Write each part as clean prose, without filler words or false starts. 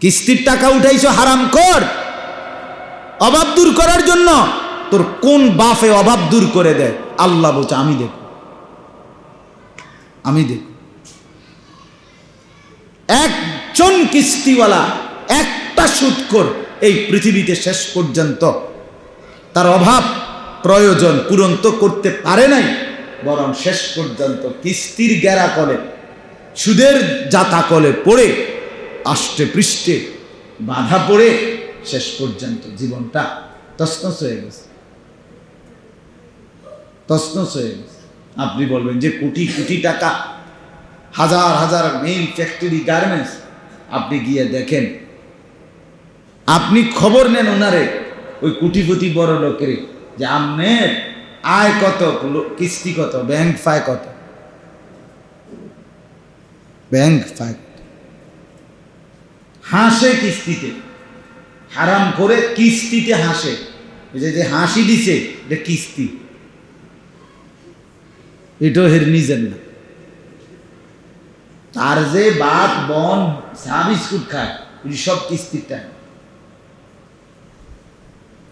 কিস্তির টাকা উঠাইছো হারাম কর, অভাব দূর করার জন্য। তোর কোন বাপে অভাব দূর করে দেয়? আল্লাহ বলছে আমি দেখ, আমি দেখ। একজন কিস্তিওয়ালা, একটা সুদখোর এই পৃথিবীতে শেষ পর্যন্ত তার অভাব প্রয়োজন পূরণ তো করতে পারে নাই, বরং শেষ পর্যন্ত কিস্তির গেরা কলে, সুদের জাতা কলে পড়ে, আষ্টে পৃষ্ঠে বাধা পড়ে শেষ পর্যন্ত জীবনটা তছনছ হয়ে গেছে, তছনছ হয়ে গেছে। আপনি বলবেন যে কোটি কোটি টাকা, হাজার হাজার মিল, ফ্যাক্টরি, গার্মেন্টস, আপনি গিয়ে দেখেন, আপনি খবর নেন ওনারে, ওই কোটিপতি বড় লোকের, যে আপনার আয় কত, কিস্তি কত, ব্যাংক ফায় কত, ব্যাংক ফায় হাসে কিস্তিতে, হারাম করে কিস্তিতে হাসে। যে হাসি দিছে এটা কিস্তি, এটাও হের নিজের না। তার যে বাপ বোন চা বিস্কুট খায়, সব কিস্তির টাকা,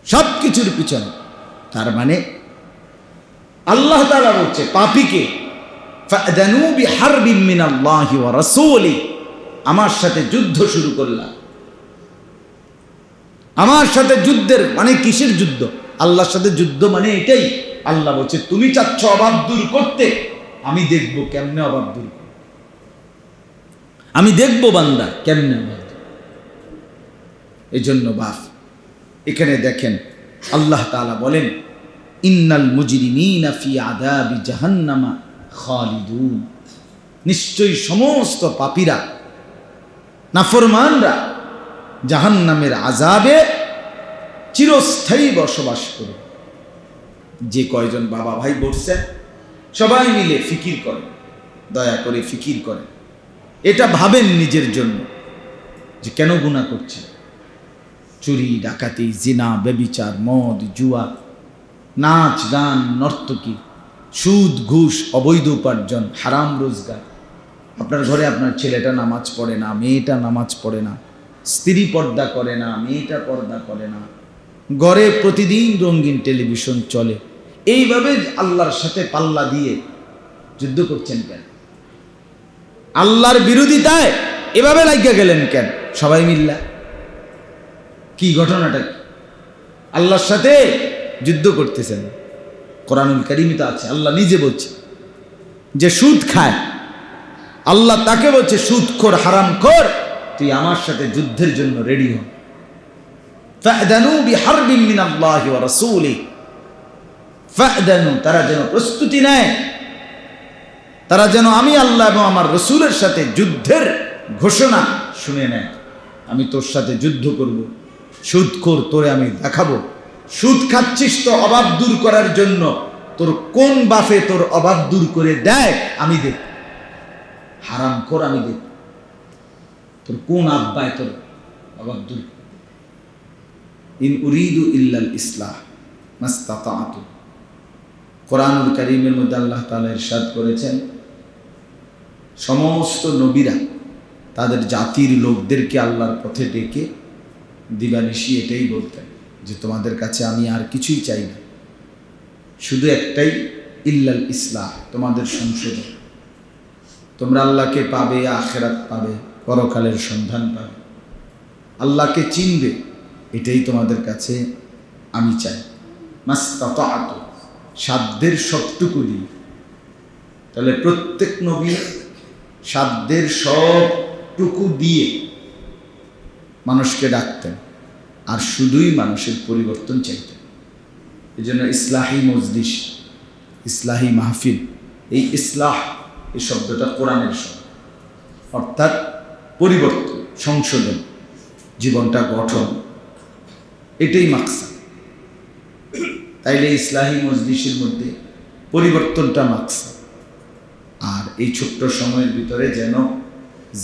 সব কিছুর পিছনে। তার মানে আল্লাহ তাআলা বলছে পাপীকে, ফাদানু বিহারবিন মিনাল্লাহি ওয়া রাসূলি, আমার সাথে যুদ্ধ শুরু করলাম। আমার সাথে যুদ্ধের মানে কিসের যুদ্ধ? আল্লাহর সাথে যুদ্ধ মানে এটাই। আল্লাহ বলছে তুমি চাচ্ছ অভাব দূর করতে, আমি দেখবো কেমনে অভাব দূর করতে, আমি দেখবো বান্দা কেমনে অভাব দূর। এই জন্য বাপ এখানে দেখেন আল্লাহ তাআলা বলেন, ইন্নাল মুজরিমিনা ফি আযাবি জাহান্নামা খালিদুন, নিশ্চয়ই সমস্ত পাপীরা, নাফরমানরা জাহান্নামের আযাবে চিরস্থায়ী বসবাস করে। যে কয়জন বাবা ভাই বসছেন সবাই মিলে ফিকির করেন, দয়া করে ফিকির করেন, এটা ভাবেন নিজের জন্য যে কেন গুনাহ করছেন। চুরি, ডাকাতি, জিনা, ব্যভিচার, মদ, জুয়া, নাচ, গান, নর্তকী, সুদ, ঘুষ, অবৈধ উপার্জন, হারাম রোজগার। আপনার ঘরে আপনার ছেলেটা নামাজ পড়ে না, মেয়েটা নামাজ পড়ে না, স্ত্রী পর্দা করে না, মেয়েটা পর্দা করে না, ঘরে প্রতিদিন রঙিন টেলিভিশন চলে। এইভাবে আল্লাহর সাথে পাল্লা দিয়ে যুদ্ধ করছেন কেন? আল্লাহর বিরোধিতায় এভাবে লাগিয়ে গেলেন কেন সবাই মিল্লা? কি ঘটনাটা কি? আল্লাহর সাথে যুদ্ধ করতেছেন। কোরআনুল কারীমে তো আছে, আল্লাহ নিজে বলছে যে সুদ খায়, আল্লাহ তাকে বলছে সুদখোর, হারামখোর, তুই আমার সাথে যুদ্ধের জন্য রেডি হ। ফাদানু বিহারবিন মিনাল্লাহি ওয়া রাসূলি, ফাদানু, তারা যেন প্রস্তুতি নেয়, তারা যেন আমি আল্লাহ এবং আমার রাসূলের সাথে যুদ্ধের ঘোষণা শুনে নেয়। আমি তোর সাথে যুদ্ধ করব, সুদখোর তোরে আমি দেখাবো। সুদ খাচ্ছিস তো অভাব দূর করার জন্য, তোর কোন বাপে তোর অভাব দূর করে দেয় আমি দেখ। হারামখোর আমি দেখ, তোর কোন আব্বায় তোর অভাব দূর। ইন উরিদু ইল্লাল ইসলাহ মাস্তাতাতু, কোরআনুল কারীমের মধ্যে আল্লাহ তাআলা ইরশাদ করেছেন, সমস্ত নবীরা তাদের জাতির লোকদেরকে আল্লাহর পথে ডেকে দিবানিশি এটাই বলতেন যে তোমাদের কাছে আমি আর কিছুই চাই না, শুধু একটাই, ইল্লাল ইসলাহ, তোমাদের সংশোধন। তোমরা আল্লাহকে পাবে, আখিরাত পাবে, পরকালের সন্ধান পাবে, আল্লাহকে চিনবে, এটাই তোমাদের কাছে আমি চাই। মাস্তাতাতু, সাধ্যের সবটুকু দিয়ে। তাহলে প্রত্যেক নবী সাধ্যের সবটুকু দিয়ে মানুষকে ডাকতেন, আর শুধুই মানুষের পরিবর্তন চাইতেন। এই জন্য ইসলাহি মজলিস, ইসলাহি মাহফিল, এই ইসলাহ এই শব্দটা কোরআনের শব্দ, অর্থাৎ পরিবর্তন, সংশোধন, জীবনটা গঠন, এটাই মাকসাদ। তাইলে ইসলাহি মজলিসের মধ্যে পরিবর্তনটা মাকসাদ। আর এই ছোট্ট সময়ের ভিতরে যেন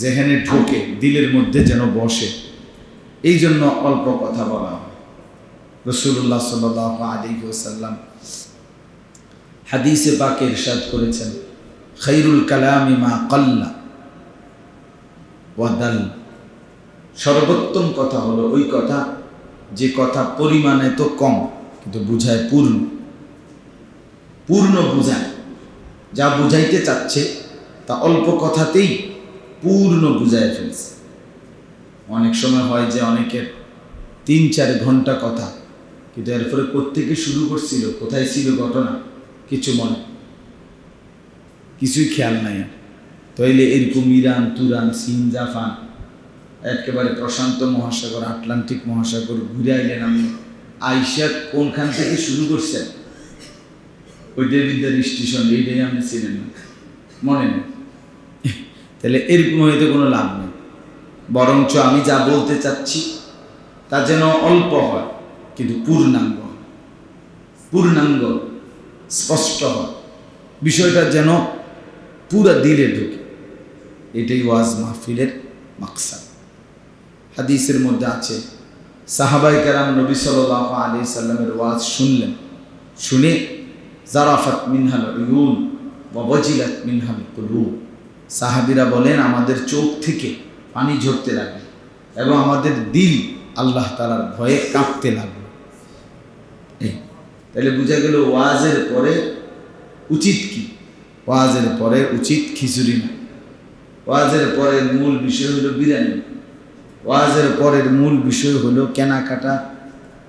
জেহেনে ঢোকে, দিলের মধ্যে যেন বসে, এই জন্য অল্প কথা বলা হয়। রাসূলুল্লাহ সাল্লাল্লাহু আলাইহি ওয়াসাল্লাম হাদিসে পাকে ইরশাদ করেছেন, খায়রুল কালামি মা কাল্লা ওয়া দাল, সর্বোত্তম কথা হলো ওই কথা যে কথা পরিমাণে তো কম কিন্তু বুঝায় পূর্ণ, পূর্ণ বুঝায়। যা বুঝাইতে চাচ্ছে তা অল্প কথাতেই পূর্ণ বুঝায় ফেলছে। অনেক সময় হয় যে অনেকের 3-4 ঘন্টা কথা, কিন্তু এরপরে কোত্থেকে শুরু করছিল, কোথায় ছিল ঘটনা, কিছু কিছুই খেয়াল নাই। তাইলে এরকম ইরান, তুরান, চীন, জাপান, একেবারে প্রশান্ত মহাসাগর, আটলান্টিক মহাসাগর ঘুরে আইলেন। আমি আইসা কোনখান থেকে শুরু করছেন ওইটার বিদ্যার স্টেশন, এইটাই আপনি ছিলেন না, মনে নেই। তাহলে এরকম হয়তো কোনো লাভ নেই। বরঞ্চ আমি যা বলতে চাচ্ছি তা যেন অল্প হয় কিন্তু পূর্ণাঙ্গ, পূর্ণাঙ্গ স্পষ্ট হয়, বিষয়টা যেন পুরা দিলে ঢুকে। এটাই ওয়াজ মাহফিলের মাকসাদ। হাদিসের মধ্যে আছে, সাহাবায়ে কেরাম নবী সাল্লাল্লাহু আলাইহি সাল্লামের ওয়াজ শুনলেন, শুনে জারাফাত মিনহাল উয়ুন ওয়া ওয়াজিলাত মিনহাল কুলুব, সাহাবীরা বলেন আমাদের চোখ থেকে পানি ঝরতে লাগলো এবং আমাদের দিল আল্লাহ তাআলার ভয়ে কাঁপতে লাগলো। তাহলে বোঝা গেল ওয়াজের পরে উচিত কি? ওয়াজের পরে উচিত খিচুড়ি না, ওয়াজের পরের মূল বিষয় হলো বিরিয়ানি, ওয়াজের পরের মূল বিষয় হলো কেনাকাটা,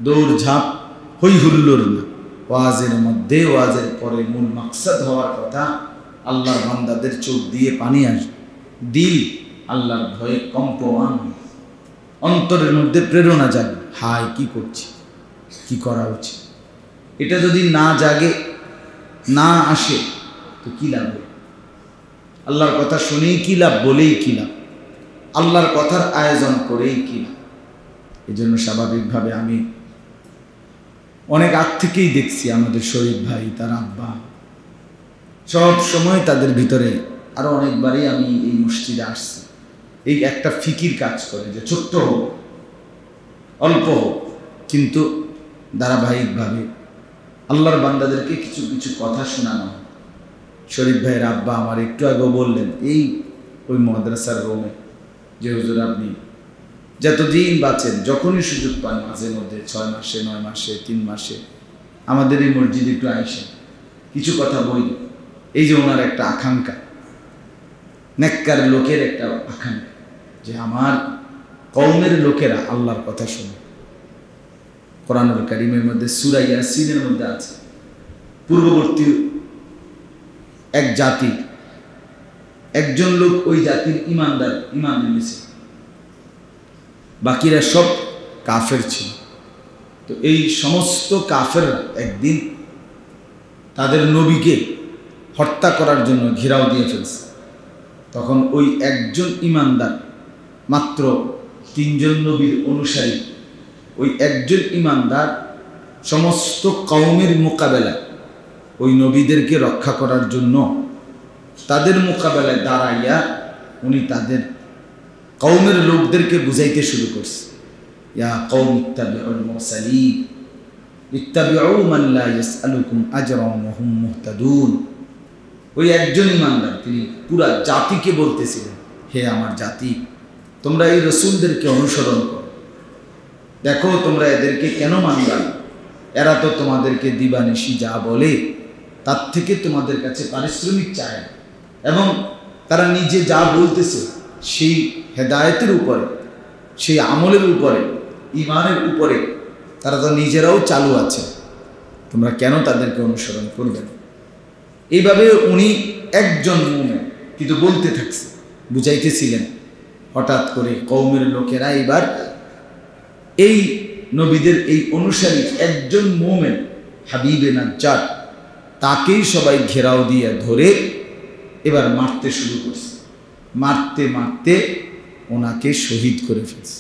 দৌড়ঝাঁপ, হই হুল্লোড় না। ওয়াজের মধ্যে, ওয়াজের পরে মূল মাকসাদ হওয়ার কথা আল্লাহর বান্দাদের চোখ দিয়ে পানি আসবে, দিল আল্লাহর ভয়ে কম্পমান, অন্তরের মধ্যে প্রেরণা জাগে, হায় কি করছি, কি করা উচিত। এটা যদি না জাগে, না আসে, তো কি লাভ? আল্লাহর কথা শুনেই কি লাভ, বলেই কি লাভ, আল্লাহর কথার আয়োজন করেই কি লাভ। এই জন্য স্বাভাবিকভাবে আমি অনেক আগ থেকেই দেখছি আমাদের শরীফ ভাই, তার আব্বা, সব সময় তাদের ভিতরে, আরো অনেকবারই আমি এই মসজিদে আসছি, এই একটা ফিকির কাজ করে যে ছোট্ট হোক, অল্প হোক, কিন্তু ধারাবাহিকভাবে আল্লাহর বান্দাদেরকে কিছু কিছু কথা শোনানো। শরীফ ভাইয়ের আব্বা আমার একটু আগে বললেন, এই ওই মাদ্রাসার রোমে যে হুজুর আপনি যতদিন বাঁচেন, যখনই সুযোগ পান, মাঝে মধ্যে 6 মাসে, 9 মাসে, 3 মাসে আমাদের এই মসজিদে একটু আইসেন, কিছু কথা বলি। এই যে ওনার একটা আকাঙ্ক্ষা, নেককার লোকের একটা আকাঙ্ক্ষা যে আমার কওমের লোকেরা আল্লাহর কথা শোনে। কোরআনুল কারীমের মধ্যে সূরা ইয়াসিনের মধ্যে আছে, পূর্ববর্তী এক জাতি, একজন লোক ওই জাতির ইমানদার, ইমান এনেছে, বাকিরা সব কাফের ছিল। তো এই সমস্ত কাফেররা একদিন তাদের নবীকে হত্যা করার জন্য ঘেরাও দিয়ে ফেলছে। তখন ওই একজন ইমানদার, মাত্র 3 জন নবীর অনুসারী, ওই একজন ইমানদার সমস্ত কওমের মোকাবেলায় ওই নবীদেরকে রক্ষা করার জন্য তাদের মোকাবেলায় দাঁড়াইয়া উনি তাদের কওমের লোকদেরকে বুঝাইতে শুরু করছে, ইয়া কওম ইত্তাবিউল মুরসালিন ইত্তাবিউ মান লা ইয়াসআলুকুম আজরান ওয়া হুম মুহতাদুন। ওই একজন ইমানদার তিনি পুরা জাতিকে বলতেছিলেন, হে আমার জাতি, তোমরা এই রাসূলদেরকে অনুসরণ করো, দেখো তোমরা এদেরকে কেন মানবা, এরা তো তোমাদেরকে দিবানিশি যা বলে তার থেকে তোমাদের কাছে পারিশ্রমিক চায়, এবং তারা নিজে যা বলতেছে সেই হেদায়েতের উপরে, সেই আমলের উপরে, ঈমানের উপরে তারা তো নিজেরাও চালু আছে, তোমরা কেন তাদেরকে অনুসরণ করবে? এইভাবে উনি একজন মুমিন কিন্তু বলতে থাকছে, বুঝাইতেছিলেন। হঠাৎ করে কওমের লোকেরা এবার এই নবীদের এই অনুসারী একজন মুমিন হাবিবে নাজ্জার, তাকেই সবাই ঘেরাও দিয়ে ধরে এবার মারতে শুরু করছে। মারতে মারতে ওনাকে শহীদ করে ফেলছে,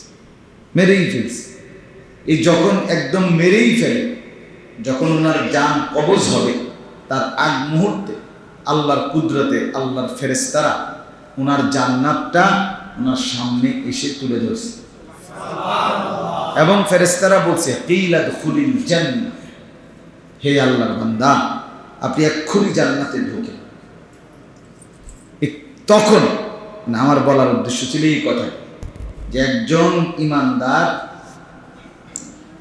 মেরেই ফেলছে। এই যখন একদম মেরেই ফেলে, যখন ওনার জান কবজ হবে, তার আগ মুহূর্তে আল্লাহর কুদরতে আল্লাহর ফেরেশতারা ওনার জান্নাতটা ওনার সামনে এসে তুলে ধরছে, এবং ফেরেশতারা বলছে, কিলা দুখুলিল জান্নাহ, হে আল্লাহর বান্দা আপনি এক্ষুনি জান্নাতে ঢোকেন। তখন আমার বলার উদ্দেশ্য ছিল এই কথা, যে একজন ইমানদার,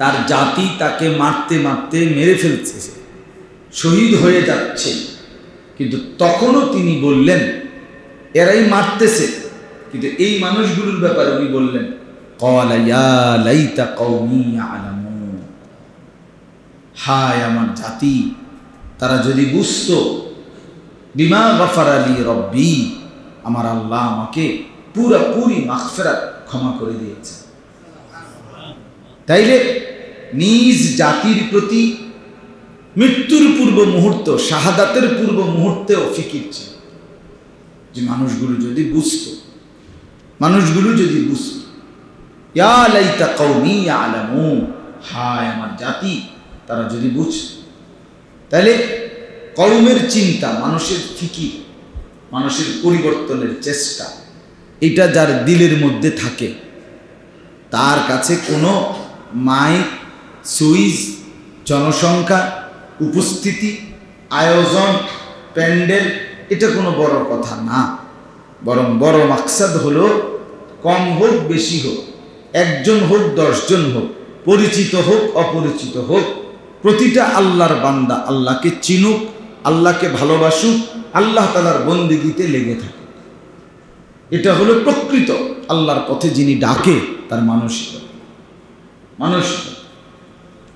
তার জাতি তাকে মারতে মারতে মেরে ফেলছে, শহীদ হয়ে যাচ্ছে, কিন্তু তখনও তিনি বললেন এরাই মারতেছে, কিন্তু এই মানুষগুলোর ব্যাপারে উনি বললেন ক্বালা ইয়া লাইতা কওমি ইয়ালামুন, হায় আমার জাতি, তারা যদি বুঝতো বিমা গফারা লি রব্বি, আমার আল্লাহ আমাকে পুরোপুরি মাগফিরাত ক্ষমা করে দিয়েছে। তাইলে নিজ জাতির প্রতি মৃত্যুর পূর্ব মুহূর্ত, শাহাদাতের পূর্ব মুহূর্তেও ফিকির ছিল যে মানুষগুলো যদি বুঝতো, ইয়া লাইতা কওমি ইয়ালামুন, হায় আমার জাতি, তারা যদি বুঝত। তাহলে কওমের চিন্তা, মানুষের ফিকির, মানুষের পরিবর্তনের চেষ্টা, এটা যার দিলের মধ্যে থাকে, তার কাছে কোনো মাইক, সুইচ, জনসংখ্যা, উপস্থিতি, আয়োজন, প্যান্ডেল, এটা কোনো বড় কথা না। বরং বড় মাকসাদ হলো কম হোক বেশি হোক, একজন হোক 10 জন হোক, পরিচিত হোক অপরিচিত হোক, প্রতিটা আল্লাহর বান্দা আল্লাহকে চিনুক, আল্লাহকে ভালোবাসুক, আল্লাহ তাআলার বন্দেগীতে লেগে থাকে। এটা হলো প্রকৃত আল্লাহর পথে যিনি ডাকে তার মানসিকতা।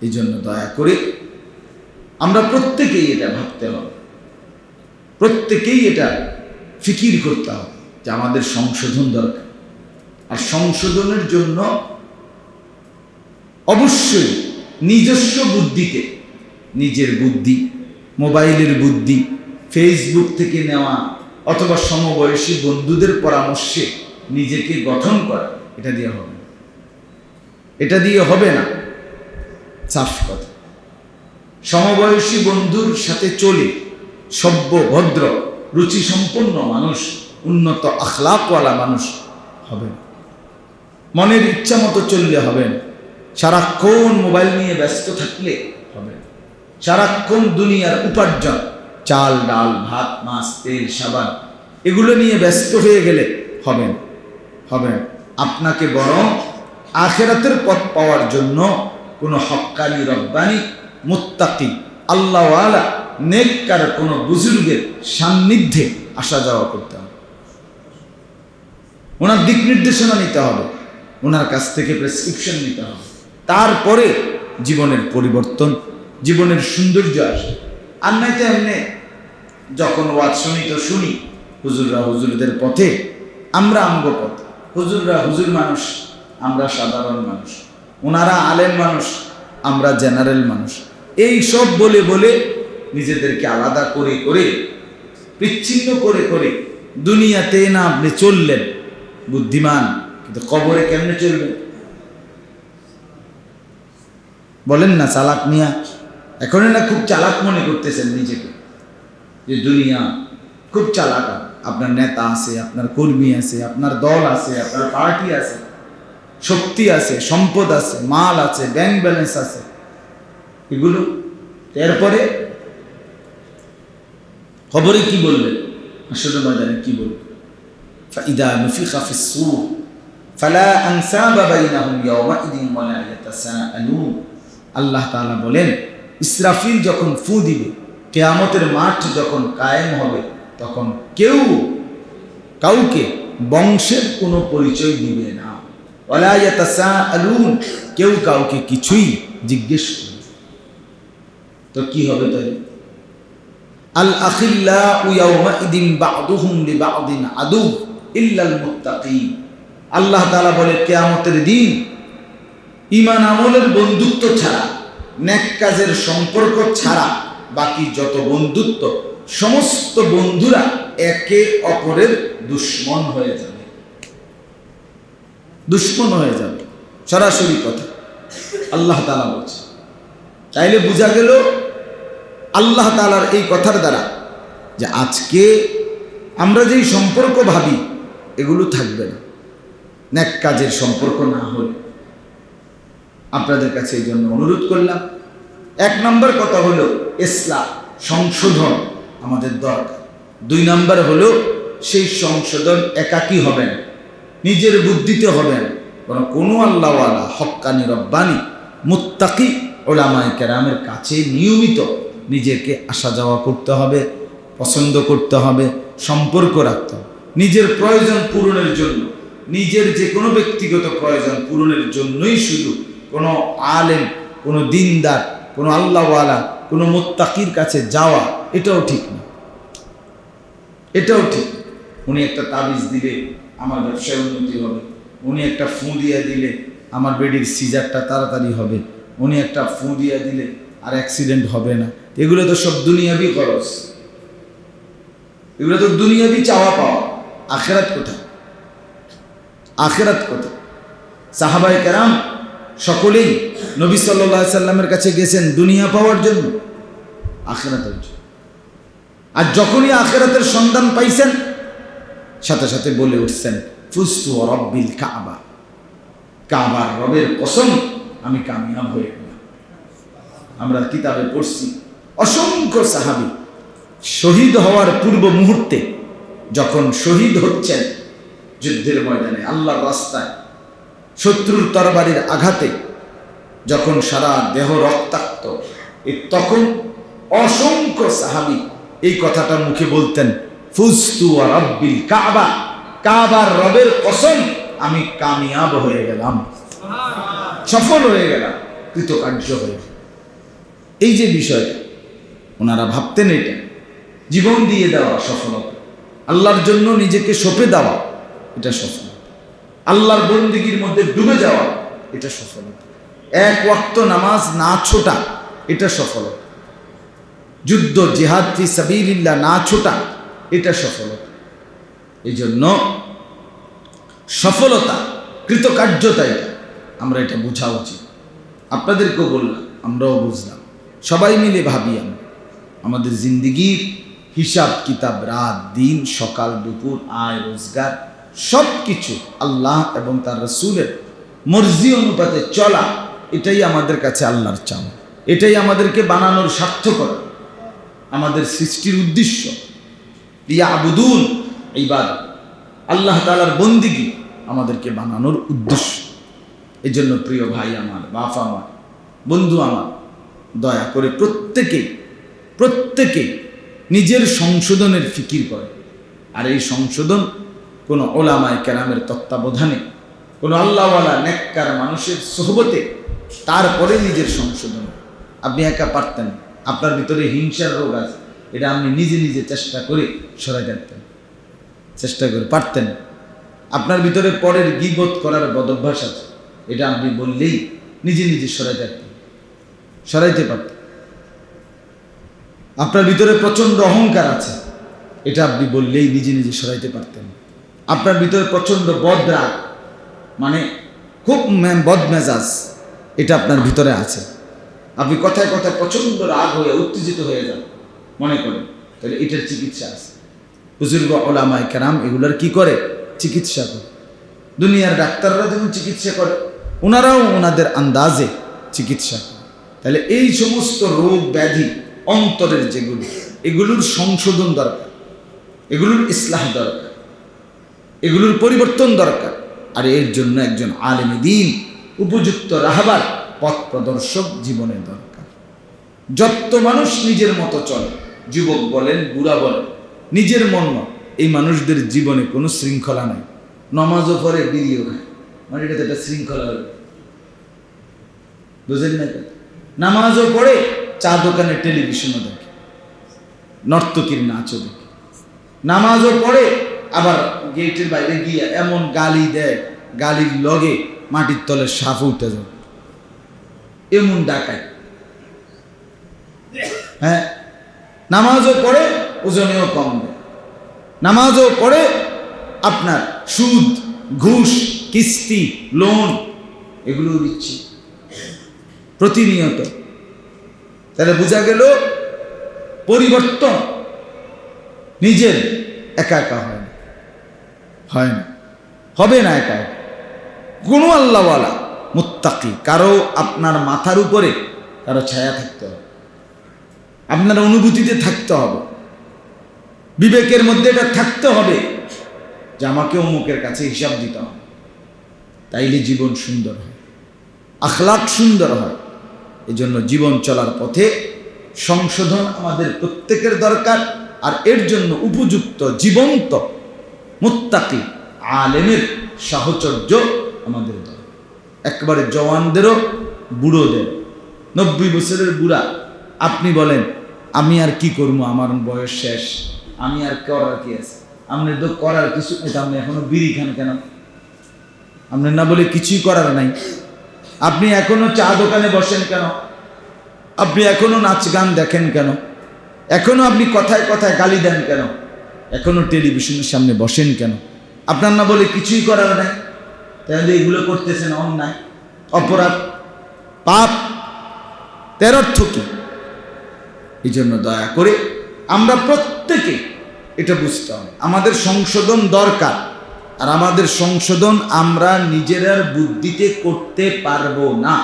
এই জন্য দয়া করে আমরা প্রত্যেকেই এটা ভাবতে হবে, প্রত্যেকেই এটা ফিকির করতে হবে যে আমাদের সংশোধন দরকার। আর সংশোধনের জন্য অবশ্যই নিজস্ব বুদ্ধিতে, নিজের বুদ্ধি, মোবাইলের বুদ্ধি, ফেসবুক থেকে নেওয়া অথবা সমবয়সী বন্ধুদের পরামর্শে নিজেকে গঠন করা, এটা দিয়ে হবে না। সাফ কথা। সমবয়সী বন্ধুর সাথে চলে সভ্য, ভদ্র, রুচি সম্পন্ন মানুষ, উন্নত আখলাকওয়ালা মানুষ হবে না। মনের ইচ্ছা মতো চললে হবে না। সারাক্ষণ মোবাইল নিয়ে ব্যস্ত থাকলে হবে না। সারাক্ষণ দুনিয়ার উপার্জন, চাল ডাল ভাত মাছ তেল সাবান, এগুলো নিয়ে ব্যস্ত হয়ে গেলে হবে না। আপনাকে বরং আখিরাতের পথ পাওয়ার জন্য কোনো হক্কানি, রব্বানি, মুত্তাকি, আল্লাহওয়ালা, নেককার কোনো বুজুর্গের সান্নিধ্যে আসা যাওয়া করতে হবে। ওনার দিক নির্দেশনা নিতে হবে, ওনার কাছ থেকে প্রেসক্রিপশন নিতে হবে। তারপরে জীবনের পরিবর্তন, জীবনের সৌন্দর্য আসে। আর নয়তো এমনি যখন ওয়াজ শুনি তো শুনি, হুজুররা হুজুরদের পথে, আমরা আমগো পথ। হুজুররা হুজুর মানুষ, আমরা সাধারণ মানুষ। ওনারা আলেম মানুষ, আমরা জেনারেল মানুষ। এই সব বলে বলে নিজেদেরকে আলাদা করে করে, বিচ্ছিন্ন করে করে দুনিয়াতে না আপনি চললেন বুদ্ধিমান, কিন্তু কবরে কেমনে চলবেন বলেন না? চালাক মিয়া, এখন না খুব চালাক মনে করতেছেন নিজেকে, যে দুনিয়া খুব চালাক। আপনার নেতা আছে, আপনার কর্মী আছে, আপনার দল আছে, আপনার পার্টি আছে, শক্তি আছে, সম্পদ আছে, মাল আছে, ব্যাংক ব্যালেন্স আছে, এগুলো। এরপরে খবরে কি বলবেন? আসলে ময়দানে কি বলবেন? فإذا نفخ في الصور فلا أنساب بينهم يومئذ ولا يتساءلون। আল্লাহ তাআলা বলেন, ইসরাফিল যখন ফু দিবে, কিয়ামতের মাঠ যখন কায়েম হবে, তখন কেউ কাউকে বংশের কোনো পরিচয় দিবে না। ওয়ালা ইয়াতাসাআলুন, কেউ কাউকে কিছুই জিজ্ঞেস করবে। তো কি হবে তাহলে? আল আখিল্লাউ ইয়াওমাইদিন বা'দুহুম লিবা'দিন আদু ইল্লাল মুত্তাকিন। আল্লাহ তাআলা বলে, কিয়ামতের দিন ঈমান আমলের বন্ধুত্ব ছাড়া, নেক কাজের সম্পর্ক ছাড়া বাকি যত বন্ধুত্ব, সমস্ত বন্ধুরা একে অপরের দুশমন হয়ে যাবে। সরাসরি কথা আল্লাহ তাআলা বলছে। তাইলে বোঝা গেল আল্লাহ তাআলার এই কথার দ্বারা যে আজকে আমরা যেই সম্পর্ক ভাবি এগুলো থাকবে না, নেক কাজের সম্পর্ক না হলে। আপনাদের কাছে এই জন্য অনুরোধ করলাম, 1 নম্বর কথা হলো ইসলাহ, সংশোধন আমাদের দরকার। 2 নম্বর হলো সেই সংশোধন একাকী হবে না, নিজের বুদ্ধিতে হবে না, বরং কোনো আল্লাহওয়ালা হক্কানি রব্বানি মুত্তাকি ওলামায়ে কেরামের কাছে নিয়মিত নিজেকে আসা যাওয়া করতে হবে, পছন্দ করতে হবে, সম্পর্ক রাখতে হবে। নিজের প্রয়োজন পূরণের জন্য, নিজের যে কোনো ব্যক্তিগত প্রয়োজন পূরণের জন্যই শুধু কোনো আলেম, কোনো দিনদার, কোনো আল্লাহওয়ালা, কোনো মুত্তাকির কাছে যাওয়া, এটাও ঠিক না। এটাও ঠিক। উনি একটা তাবিজ দিলে আমার ব্যবসায় উন্নতি হবে, উনি একটা ফুঁ দিয়ে দিলে আমার বেডির সিজারটা তাড়াতাড়ি হবে, উনি একটা ফুঁ দিয়ে দিলে আর অ্যাক্সিডেন্ট হবে না। এগুলো তো সব দুনিয়াবি খরচ, এগুলো তো দুনিয়াবি চাওয়া পাওয়া। আখেরাত কোথায়? আখেরাত কোথায়? সাহাবায়ে কেরাম সকলেই নবী সাল্লাল্লাহু আলাইহি সাল্লামের কাছে গেছেন দুনিয়া পাওয়ার জন্য, আখেরাতের জন্য। আর যখনই আখেরাতের সন্ধান পাইছেন, সাথে সাথে বলে উঠছেন, ফুস্তু রব্বিল কাবা, কাবার রবের কসম আমি কামিয়াব হয়ে গেলাম। আমরা কিতাবে পড়ছি অসংখ্য সাহাবী শহীদ হওয়ার পূর্ব মুহূর্তে যখন শহীদ হচ্ছেন যুদ্ধের ময়দানে আল্লাহর রাস্তায়, শত্রুর তরবারির আঘাতে যখন সারা দেহ রক্তাক্ত, তখন অসংখ্য সাহাবী এই কথাটা মুখে বলতেন, ফুস্তু রব্বিল কাবা, কাবার রবের কসম আমি কামিয়াব হয়ে গেলাম, সফল হয়ে গেলাম, কৃতকার্য হয়ে গেলাম। এই যে বিষয়টা ওনারা ভাবতেন, এটা জীবন দিয়ে দেওয়া সফলতা, আল্লাহর জন্য নিজেকে সঁপে দেওয়া, এটা সফলতা। আল্লাহর বন্দেগীর মধ্যে ডুবে যাওয়া, এটা সফলতা। এক ওয়াক্ত নামাজ না ছোটা, এটা সফলতা। যুদ্ধ জিহাদ ফি সাবিলিল্লাহ না ছোটা, এটা সফলতা। এই জন্য সফলতা, কৃতকার্যতা, এটা আমরা এটা বোঝা উচিত। আপনাদেরকেও বললাম, আমরাও বুঝলাম, সবাই মিলে ভাবি আমাদের জিন্দিগির হিসাব কিতাব, রাত দিন, সকাল দুপুর, আয় রোজগার সব কিছু আল্লাহ এবং তার রাসূলের মর্জি অনুপাতে চলা, এটাই আমাদের কাছে আল্লাহর চাওয়া, এটাই আমাদেরকে বানানোর সার্থকতা, আমাদের সৃষ্টির উদ্দেশ্য। ইয়াবুদুন ইবাদত, আল্লাহ তাআলার বন্দেগী আমাদেরকে বানানোর উদ্দেশ্য। এই জন্য প্রিয় ভাই আমার, বাপ আমার, বন্ধু আমার, দয়া করে প্রত্যেকে নিজের সংশোধনের ফিকির করে। আর এই সংশোধন কোনো ওলামায়ে কেরামের তত্ত্বাবধানে, কোনো আল্লাহওয়ালা নেককার মানুষের সোহবতে, তারপরে নিজের সংশোধন। আপনি একা পারতেন, আপনার ভিতরে হিংসার রোগ আছে, এটা আপনি নিজে নিজে চেষ্টা করে সরাই রাখতেন, চেষ্টা করে পারতেন। আপনার ভিতরে পরের গীবত করার বদভ্যাস আছে, এটা আপনি বললেই নিজে নিজে সরাইতে পারতেন। আপনার ভিতরে প্রচণ্ড অহংকার আছে, এটা আপনি বললেই নিজে নিজে সরাইতে পারতেন। আপনার ভিতরে প্রচণ্ড বদরাগ, মানে খুব বদমেজাজ, এটা আপনার ভিতরে আছে। আপনি কথায় কথায় প্রচণ্ড রাগ হয়ে উত্তেজিত হয়ে যান, মনে করেন, তাহলে এটার চিকিৎসা আছে। বুজুর্গ ওলামায়ে কেরাম এগুলোর কি করে? চিকিৎসা করে। দুনিয়ার ডাক্তাররা যেমন চিকিৎসা করে, ওনারাও ওনাদের আন্দাজে চিকিৎসা করে। তাহলে এই সমস্ত রোগ ব্যাধি অন্তরের যেগুলো, এগুলোর সংশোধন দরকার, এগুলোর ইসলাহ দরকার, এগুলোর পরিবর্তন দরকার। আর এর জন্য একজন আলেম দ্বীন, উপযুক্ত রাহবার, পথ প্রদর্শক জীবনের দরকার। যত মানুষ নিজের মতো চলে, যুবক বলেন, বুড়া বলেন, নিজের মন, এই মানুষদের জীবনে কোনো শৃঙ্খলা নাই। নমাজও পড়ে, বিড়িও খায়, মানে এটা তো একটা শৃঙ্খলা হল, বুঝলেন না? নামাজও পড়ে, চা দোকানে টেলিভিশনও দেখে, নর্তকীর নাচও দেখে। নামাজও পড়ে, আবার গেটের বাইরে গিয়ে এমন গালি দেয়, গালির লগে মাটির তলে সাপ উঠে যায়, এমন ডাকায়। হ্যাঁ, নামাজও পড়ে, ওজনেও কম দেয়। নামাজও পড়ে, আপনার সুদ, ঘুষ, কিস্তি, লোন এগুলো দিচ্ছে প্রতিনিয়ত। তাহলে বোঝা গেল পরিবর্তন নিজের একা একা হয় না, হবে না একা একা। কোনো আল্লাহওয়ালা মুত্তাকি কারো আপনার মাথার উপরে কারো ছায়া থাকতে হবে, আপনার অনুভূতিতে থাকতে হবে, বিবেকের মধ্যে এটা থাকতে হবে যে আমাকে অমুকের কাছে হিসাব দিতে হবে। তাইলে জীবন সুন্দর হয়, আখলাক সুন্দর হয়। এজন্য জীবন চলার পথে সংশোধন আমাদের প্রত্যেকের দরকার। আর এর জন্য উপযুক্ত জীবন্ত মুত্তাকি আলেমের সাহচর্য আমাদের দরকার। একবারে জওয়ানদেরও বুড়োদের, 90 বছরের বুড়া আপনি বলেন আমি আর কি করবো, আমার বয়স শেষ, আমি আর করার কি আছে? আপনি তো করার কিছু নেই, আপনি এখনো বিড়ি খান কেন? আপনি না বলে কিছুই করার নাই? আপনি এখনো চা দোকানে বসেন কেন? আপনি এখনো নাচ গান দেখেন কেন? এখনো আপনি কথায় কথায় গালি দেন কেন? এখনো টেলিভিশনের সামনে বসেন কেন? আপনার না বলে কিছুই করার নাই, তাহলে এগুলো করতেছেন অন্যায়, অপরাধ, পাপ, এর অর্থ কি? এই জন্য দয়া করে আমরা প্রত্যেকে এটা বুঝতে হবে, আমাদের সংশোধন দরকার। আর আমাদের সংশোধন আমরা নিজের বুদ্ধিতে করতে পারবো না।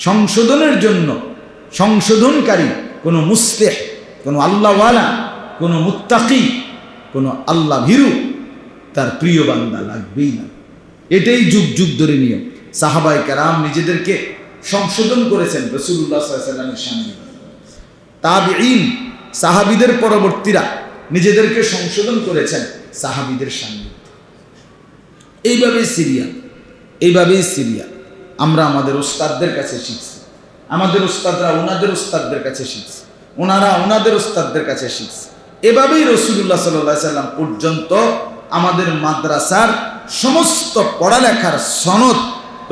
সংশোধনের জন্য সংশোধনকারী কোনো মুসলিহ, কোনো আল্লাহওয়ালা, কোনো মুত্তাকি, কোনো আল্লাহ ভীরু, তার প্রিয় বান্দা লাগবেই না। এটাই যুগ যুগ ধরে নিয়ম। সাহাবায়ে কেরাম নিজেদেরকে সংশোধন করেছেন রাসূলুল্লাহ সাল্লাল্লাহু আলাইহি ওয়াসাল্লামের সামনে। তাবিঈন, সাহাবীদের পরবর্তীরা নিজেদেরকে সংশোধন করেছেন সাহাবীদের সামনে। এইভাবেই সিরিয়া আমরা আমাদের উস্তাদদের কাছে শিখছি, আমাদের উস্তাদরা ওনাদের উস্তাদদের কাছে শিখছে, ওনারা ওনাদের উস্তাদদের কাছে শিখছে। এভাবেই রাসূলুল্লাহ সাল্লাল্লাহু আলাইহি ওয়াসাল্লাম পর্যন্ত আমাদের মাদ্রাসার সমস্ত পড়ালেখার সনদ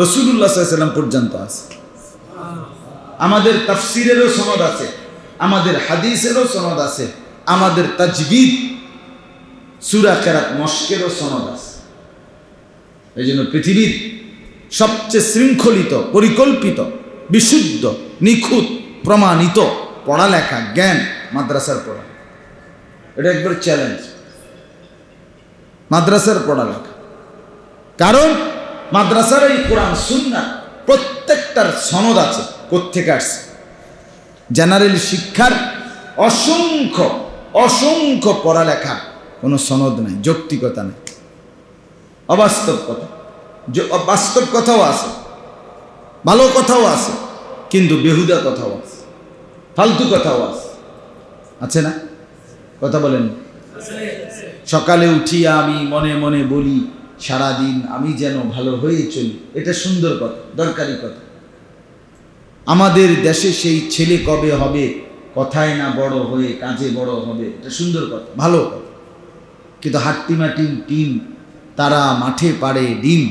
রাসূলুল্লাহ সাল্লাল্লাহু আলাইহি ওয়াসাল্লাম পর্যন্ত আছে। আমাদের তাফসীরেরও সনদ আছে, আমাদের হাদিসেরও সনদ আছে, আমাদের তাজবিদ, সূরা কেরাত, মশকেরও সনদ আছে। এই জন্য পৃথিবীর সবচেয়ে শৃঙ্খলিত, পরিকল্পিত, বিশুদ্ধ, নিখুঁত, প্রমাণিত পড়ালেখা, জ্ঞান মাদ্রাসার পড়া। এটা একবার চ্যালেঞ্জ, মাদ্রাসার পড়ালেখা। কারণ মাদ্রাসার এই কোরআন সুন্নাহ প্রত্যেকটার সনদ আছে। কোত্থেকে আসছে? জেনারেল শিক্ষার অসংখ্য অসংখ্য পড়ালেখার কোনো সনদ নাই, যৌক্তিকতা নেই, অবাস্তব কথা। বাস্তব কথাও আছে, ভালো কথাও আছে, কিন্তু বেহুদা কথাও আছে, ফালতু কথাও আছে না? কথা বলেন। সকালে উঠিয়া আমি মনে মনে বলি সারাদিন আমি যেন ভালো হয়ে চলি, এটা সুন্দর কথা, দরকারি কথা। আমাদের দেশে সেই ছেলে কবে হবে, কথায় না বড় হয়ে কাজে বড় হবে, এটা সুন্দর কথা, ভালো কথা। কিন্তু হাট্টিমাটিম টিম, তারা মাঠে পাড়ে ডিম,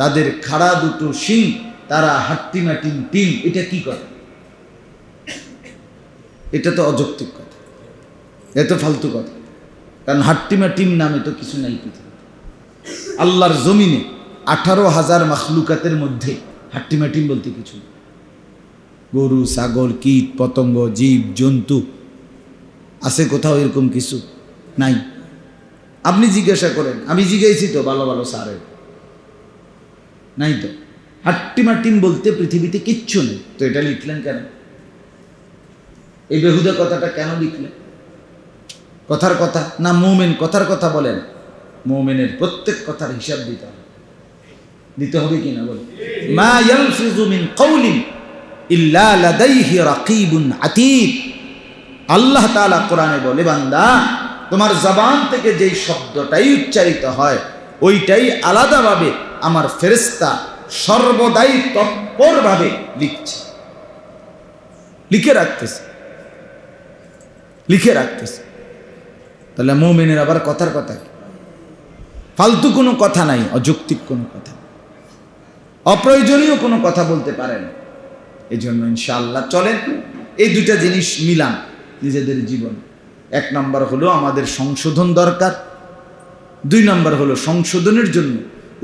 তাদের খাড়া দুটো শিং, তারা হাট্টিমাটিম টিম, এটা কি কথা? এটা তো অযৌক্তিক কথা, এত ফালতু কথা। কারণ হাট্টিমাটিম নামে তো কিছু নাই পৃথিবী। আল্লাহর জমিনে 18,000 মাখলুকাতের মধ্যে হাট্টিমাটিম বলতে কিছু নেই। গরু, ছাগল, কীট পতঙ্গ, জীব জন্তু আছে কোথাও? এরকম কিছু নাই। আপনি জিজ্ঞাসা করেন, আমি জিজ্ঞাসি তো ভালো ভালো স্যারের, নাই তো। হাট্টিমাটিম বলতে পৃথিবীতে কিচ্ছু নেই, তো এটা লিখলেন কেন? এই বেহুদা কথাটা কেন লিখলেন? কথার কথা না, মুমিন কথার কথা বলেন। মুমিনের প্রত্যেক কথার হিসাব দিতে হবে কিনা বলেন। মা ইয়ালফিযু মিন কাওলিন ইল্লা লাদাইহি রাকিবুন আতীদ। আল্লাহ তাআলা কোরআনে বলে, বান্দা তোমার জবান থেকে যেই শব্দটাই উচ্চারিত হয় ওইটাই আলাদাভাবে আমার ফেরেশতা সর্বদাই তৎপরভাবে লিখছে, লিখে রাখতেছে। তাহলে মুমিনের আবার কথার কথা কি? ফালতু কোনো কথা নাই, অযৌক্তিক কোনো কথা, অপ্রয়োজনীয় কোনো কথা বলতে পারে না। এই জন্য ইনশাআল্লাহ চলেন এই দুইটা জিনিস মিলান নিজেদের জীবন। 1 নম্বর হলো আমাদের সংশোধন দরকার, 2 নম্বর হলো সংশোধনের জন্য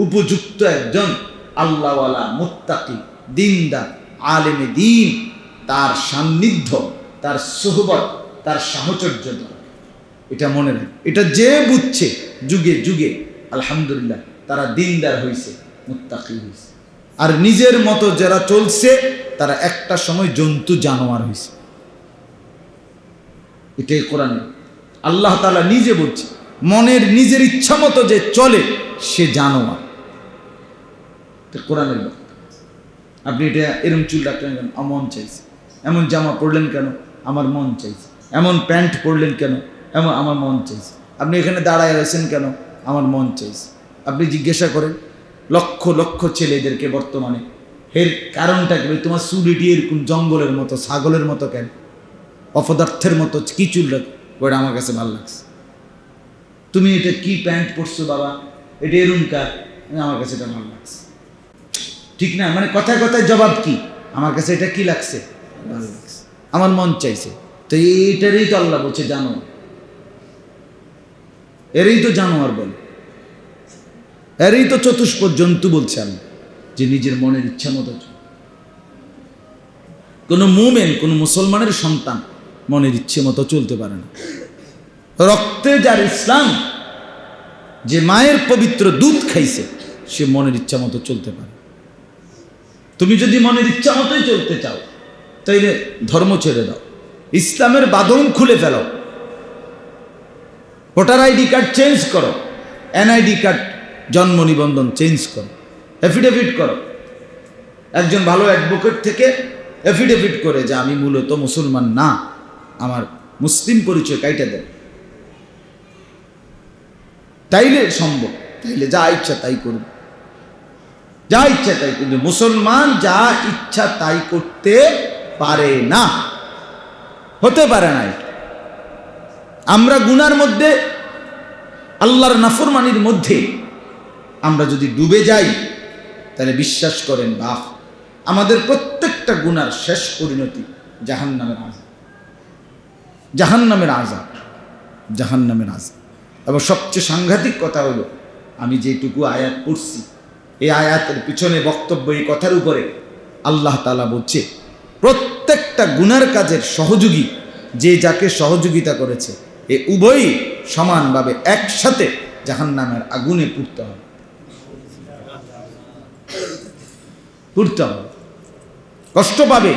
উপযুক্ত একজন আল্লাহওয়ালা, মুত্তাকি, দিনদার, আলেমে দ্বীন, তার সান্নিধ্য, তার সোহবত, তার সাহচর্য দরকার। এটা মনে রাখ। এটা যে বুঝছে যুগে যুগে আলহামদুলিল্লাহ তারা দিনদার হয়েছে, মুত্তাকি হয়েছে। আর নিজের মতো যারা চলছে তারা একটা সময় জন্তু জানোয়ার হয়েছে। এটাই কোরআনে আল্লাহ তাআলা নিজে বলছে, মনের নিজের ইচ্ছা মতো যে চলে সে জানোয়ার। কোরআনের বক্তা। আপনি এটা এরম চুল রাখলেন কেন? আমার মন চাইছে। এমন জামা পরলেন কেন? আমার মন চাইছে। এমন প্যান্ট পরলেন কেন? এমন আমার মন চাইছে। আপনি এখানে দাঁড়ায় রয়েছেন কেন? আমার মন চাইছে। আপনি জিজ্ঞাসা করেন লক্ষ লক্ষ ছেলেদেরকে বর্তমানে, এর কারণটা কি? তোমার চুল এটি এরকম জঙ্গলের মতো, ছাগলের মতো কেন? অপদার্থের মতো কি চুল রাখ? ওটা আমার কাছে ভালো লাগছে। তুমি এটা কি প্যান্ট পরছো বাবা? এটা এরকম কার? আমার কাছে এটা ভালো লাগছে। ঠিক না? মানে কথায় কথায় জবাব কি? আমার কাছে এটা কি লাগছে? ভালো লাগছে, আমার মন চাইছে। তো এইটারই তো আল্লাহ বলছে জানো, এরই তো জানোয়ার বলে, এরই তো চতুষ্পদ জন্তু বলছে আমি, যে নিজের মনের ইচ্ছা মতো। কোনো মুমিন, কোনো মুসলমানের সন্তান মনের ইচ্ছে মতো চলতে পারে না। রক্তে যার ইসলাম, যে মায়ের পবিত্র দুধ খাইছে, সে মনের ইচ্ছা মতো চলতে পারে। তুমি যদি মনের ইচ্ছা মতোই চলতে চাও, তাইলে ধর্ম ছেড়ে দাও, ইসলামের বাঁধন খুলে ফেলো, ভোটার আইডি কার্ড চেঞ্জ করো, এনআইডি কার্ড, জন্ম নিবন্ধন চেঞ্জ করো, এফিডেভিট করো। একজন ভালো অ্যাডভোকেট থেকে এফিডেভিট করে যে আমি মূলত মুসলমান না, আমার মুসলিম পরিচয় কাইটা দেয়, তাইলে সম্ভব। তাইলে যা ইচ্ছা তাই করবে, যা ইচ্ছা তাই করবে। মুসলমান যা ইচ্ছা তাই করতে পারে না, হতে পারে না। আমরা গুনার মধ্যে, আল্লাহর নাফরমানির মধ্যে আমরা যদি ডুবে যাই, তাহলে বিশ্বাস করেন বাপ, আমাদের প্রত্যেকটা গুনার শেষ পরিণতি জাহান্নামের আযাব, জাহান্নামের আযাব, জাহান্নামের আযাব। এবং সবচেয়ে সাংঘাতিক কথা হলো, আমি যেটুকু আয়াত পড়ছি, এই আয়াতের পিছনে বক্তব্য, এই কথার উপরে আল্লাহ তাআলা বলছে প্রত্যেকটা গুনার কাজের সহযোগী যে যাকে সহযোগিতা করেছে, এ উভয়ই সমানভাবে একসাথে জাহান্নামের আগুনে পুড়তে হবে, পুড়তে হবে, কষ্ট পাবে,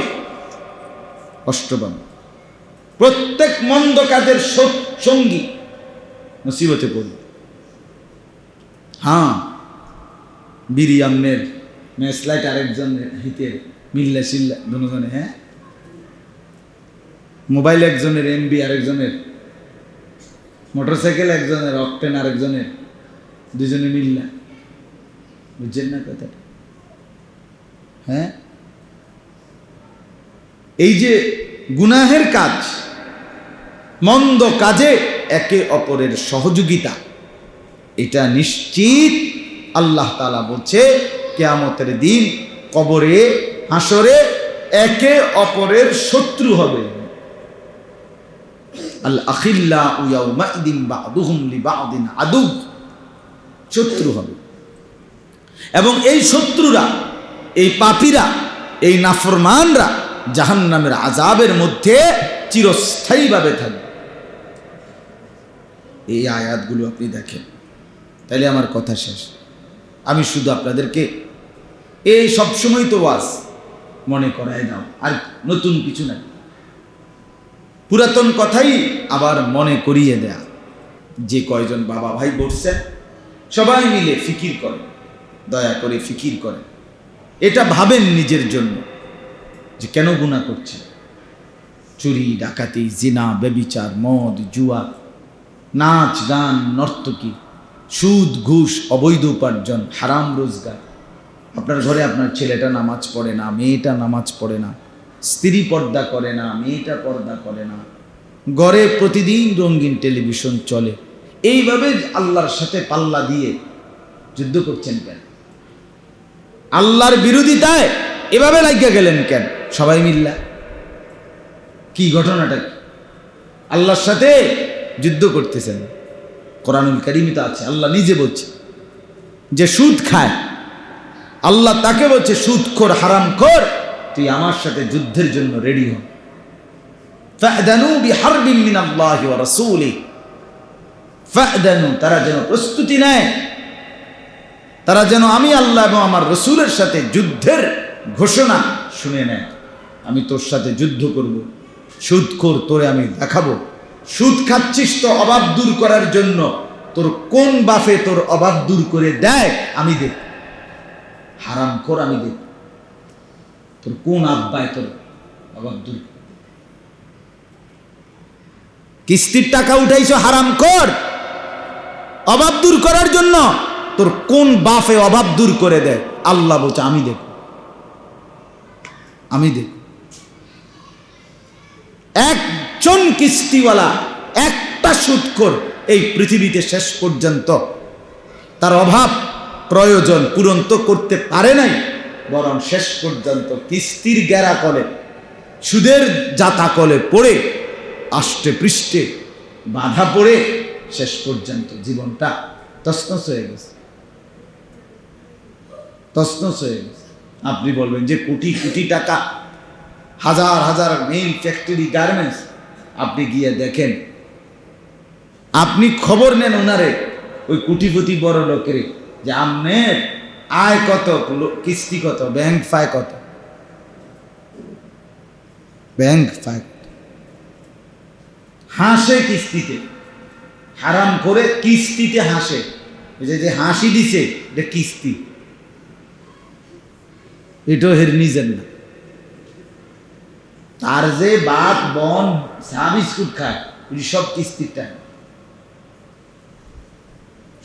কষ্ট পাবে। প্রত্যেক মন্দ কাজের সঙ্গী মুসিবতে পড়বে। হ্যাঁ, বিড়ি আমনের মেসলাইট আরেকজনের হিতের মিল্লা শিল্লা দুজনে, হ্যাঁ, মোবাইল একজনের, এমবি আরেকজনের, মোটরসাইকেল একজনের, অকটেন আরেকজনের, দুজনে মিল্লা। বুঝছেন না কথাটা? হ্যাঁ, এই যে গুনাহের কাজ, মন্দ কাজে একে অপরের সহযোগিতা, এটা নিশ্চিত আল্লাহ তাআলা বলছে কিয়ামতের দিন কবরে, হাসরে একে অপরের শত্রু হবে। আল আখিল্লাউ ইয়াউমাইদিন বা'দুহুম লিবা'দিন আদু, শত্রু হবে। এবং এই শত্রুরা, এই পাপীরা, এই নাফরমানরা জাহান্নামের আযাবের মধ্যে চিরস্থায়ীভাবে থাকবে। এই আয়াতগুলো আপনি দেখেন, তাইলে আমার কথা শেষ। আমি শুধু আপনাদেরকে এই সবসময় তো ওয়াজ মনে করাই দাও, আর নতুন কিছু নাই, পুরাতন কথাই আবার মনে করিয়ে দেয়া। যে কয়জন বাবা ভাই বসছেন, সবাই মিলে ফিকির করেন, দয়া করে ফিকির করেন, এটা ভাবেন নিজের জন্য যে কেন গুনাহ করছেন। চুরি, ডাকাতি, জিনা, ব্যভিচার, মদ, জুয়া, নাচ, গান, নর্তকী, সুদ, ঘুষ, অবৈধ উপার্জন, হারাম রোজগার। আপনার ঘরে আপনার ছেলেটা নামাজ পড়ে না, মেয়েটা নামাজ পড়ে না, স্ত্রী পর্দা করে না, মেয়েটা পর্দা করে না, ঘরে প্রতিদিন রঙিন টেলিভিশন চলে। এইভাবে আল্লাহর সাথে পাল্লা দিয়ে যুদ্ধ করছেন কেন? আল্লাহর বিরোধিতায় এভাবে লাগিয়ে গেলেন কেন সবাই মিল্লা? কি ঘটনাটা? আল্লাহর সাথে যুদ্ধ করতেছেন। কোরআনুল কারীমে তো আছে, আল্লাহ নিজে বলছে যে সুদ খায়, আল্লাহ তাকে বলছে সুদখোর, হারামখোর, তুই আমার সাথে যুদ্ধের জন্য রেডি হ। ফা'দানু বিহারবিন মিনাল্লাহি ওয়া রাসূলিহি, ফা'দানু, তারা যেন প্রস্তুতি নেয়, তারা যেন আমি আল্লাহ এবং আমার রসূলের সাথে যুদ্ধের ঘোষণা শুনে নেয়। আমি তোর সাথে যুদ্ধ করব, সুদখোর তোরে আমি দেখাবো। সুদ খাচ্ছিস তো অভাব দূর করার জন্য, তোর কোন বাপে তোর অভাব দূর করে দেয় আমি দেখ। হারাম খোর আমি দেখব। তোর কোন আব্বায় তোর অভাব দূর, কিস্তির টাকা উঠাইছো হারাম খোর অভাব দূর করার জন্য, তোর কোন বাপে অভাব দূর করে দেয়? আল্লাহ বলছে আমি দেখব, আমি দেখব। একজন কিস্তিওয়ালা, একটা সুদখোর এই পৃথিবীতে শেষ পর্যন্ত তার অভাব প্রয়োজন পূরণ তো করতে পারে নাই, বরং শেষ পর্যন্ত কিস্তির গেরা কলে, সুদের জাতা কলে পড়ে আষ্টে পৃষ্ঠে বাধা পড়ে শেষ পর্যন্ত জীবনটা তছনছ হয়ে গেছে, তছনছ হয়ে গেছে। আপনি বলবেন যে কোটি কোটি টাকা, হাজার হাজার মিল, ফ্যাক্টরি, গার্মেন্টস, আপনি গিয়ে দেখেন, আপনি খবর নেন ওনারে, ওই কোটিপতি বড় লোকের, যে আপনার আয় কত, কিস্তি কত, ব্যাংক ফায় কত, ব্যাংক ফায় হাসে কিস্তিতে, হারাম করে কিস্তিতে হাসে, যে হাসি দিছে এটা কিস্তি, এটাও হের নিজের না। তার যে বাপ বোন চা বিস্কুট খায়, সব কিস্তির টাকা,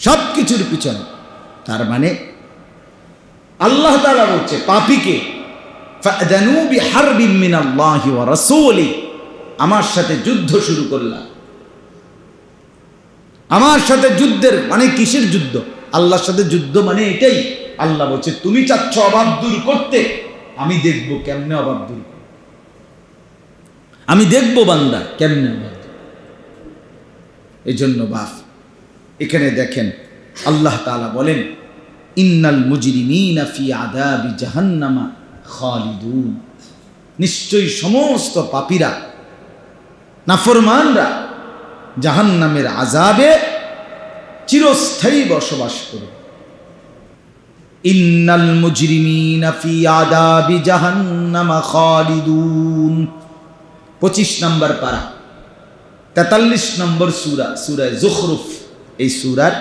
সব কিছুর পিছনে। তার মানে আল্লাহ তাআলা বলছে পাপীকে, ফাআযানু বিহারবিন মিনাল্লাহি ওয়া রাসূলিহি, আমার সাথে যুদ্ধ শুরু করলাম। আমার সাথে যুদ্ধের মানে কিসের যুদ্ধ? আল্লাহর সাথে যুদ্ধ মানে এটাই। আল্লাহ বলছে তুমি চাচ্ছ অভাব দূর করতে, আমি দেখবো কেমনে অভাব দূর, আমি দেখবো বান্দা কেমনে অভাব দূর। এই জন্য বাপ এখানে দেখেন আল্লাহ তাআলা বলেন, ইন্নাল মুজরিমিনা ফি আযাবি জাহান্নামা খালিদুন, নিশ্চয়ই সমস্ত পাপীরা, নাফরমানরা জাহান্নামের আযাবে চিরস্থায়ী বসবাস করবে। ইন্নাল মুজরিমিনা ফি আযাবি জাহান্নামা খালিদুন, 25 নম্বর পারা, 43 নম্বর সূরা, সূরা যুখরুফ, এই সূরার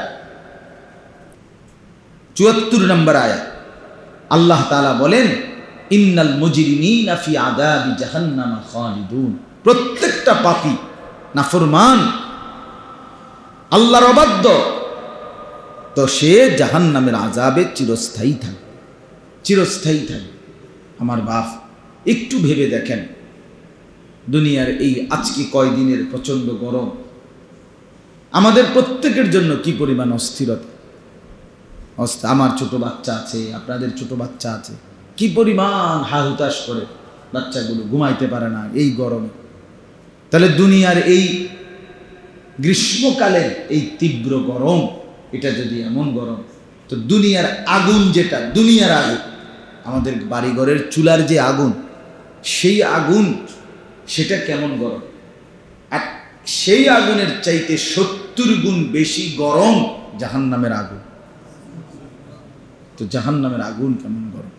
74 নম্বর আয়াত। আল্লাহ তাআলা বলেন, ইন্নাল মুজরিমিনা ফি আযাবি জাহান্নামা খালিদুন, প্রত্যেকটা পাপী, নাফরমান, আল্লাহর অবাধ্য, তো সে জাহান্নামের আযাবে চিরস্থায়ী থাকবে, চিরস্থায়ী থাকবে। আমার বাপ একটু ভেবে দেখেন, দুনিয়ার এই আজকে কয়দিনের প্রচন্ড গরম আমাদের প্রত্যেকের জন্য কি পরিমাণ অস্থিরতা। আমার ছোট বাচ্চা আছে, আপনাদের ছোট বাচ্চা আছে, কি পরিমাণ হাহুতাশ করে, বাচ্চাগুলো ঘুমাইতে পারে না এই গরমে। তাহলে দুনিয়ার এই গ্রীষ্মকালের এই তীব্র গরম, এটা যদি এমন গরম, তো দুনিয়ার আগুন, যেটা দুনিয়ার আগুন, আমাদের বাড়িঘরের চুলার যে আগুন, সেই আগুন, সেটা কেমন গরম। আর সেই আগুনের চাইতে 70 গুণ বেশি গরম জাহান্নামের আগুন। তো জাহান্নামের আগুন কেমন গরম,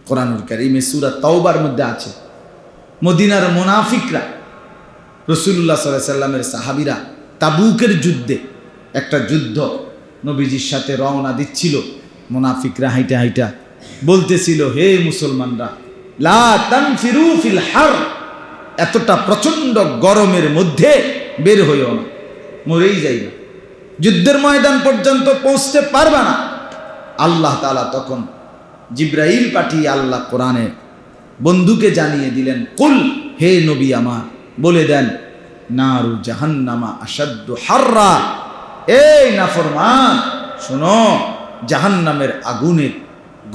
কোরআনুল কারীমে সূরা তাওবার মধ্যে আছে। মদিনার মুনাফিকরা, রাসূলুল্লাহ সাল্লাল্লাহু আলাইহি সাল্লামের সাহাবীরা তাবুকের যুদ্ধে, একটা যুদ্ধ নবীজির সাথে রওনা দিচ্ছিল, মুনাফিকরা হাইটা হাইটা বলতেছিল, হে মুসলমানরা, লা তানফিরু ফিল হার, এতটা প্রচন্ড গরমের মধ্যে বের হইও না, মরেই যাইবা, যুদ্ধের ময়দান পর্যন্ত পৌঁছতে পারবা না। আল্লাহ তাআলা তখন জিবরাইল পাঠিয়ে আল্লাহ কোরআনে বন্ধুকে জানিয়ে দিলেন, কুল, হে নবী আমার বলে দেন, নারু জাহান্নামা আশাদ্দু হাররা, এই নাফরমান শোনো, জাহান্নামের আগুনের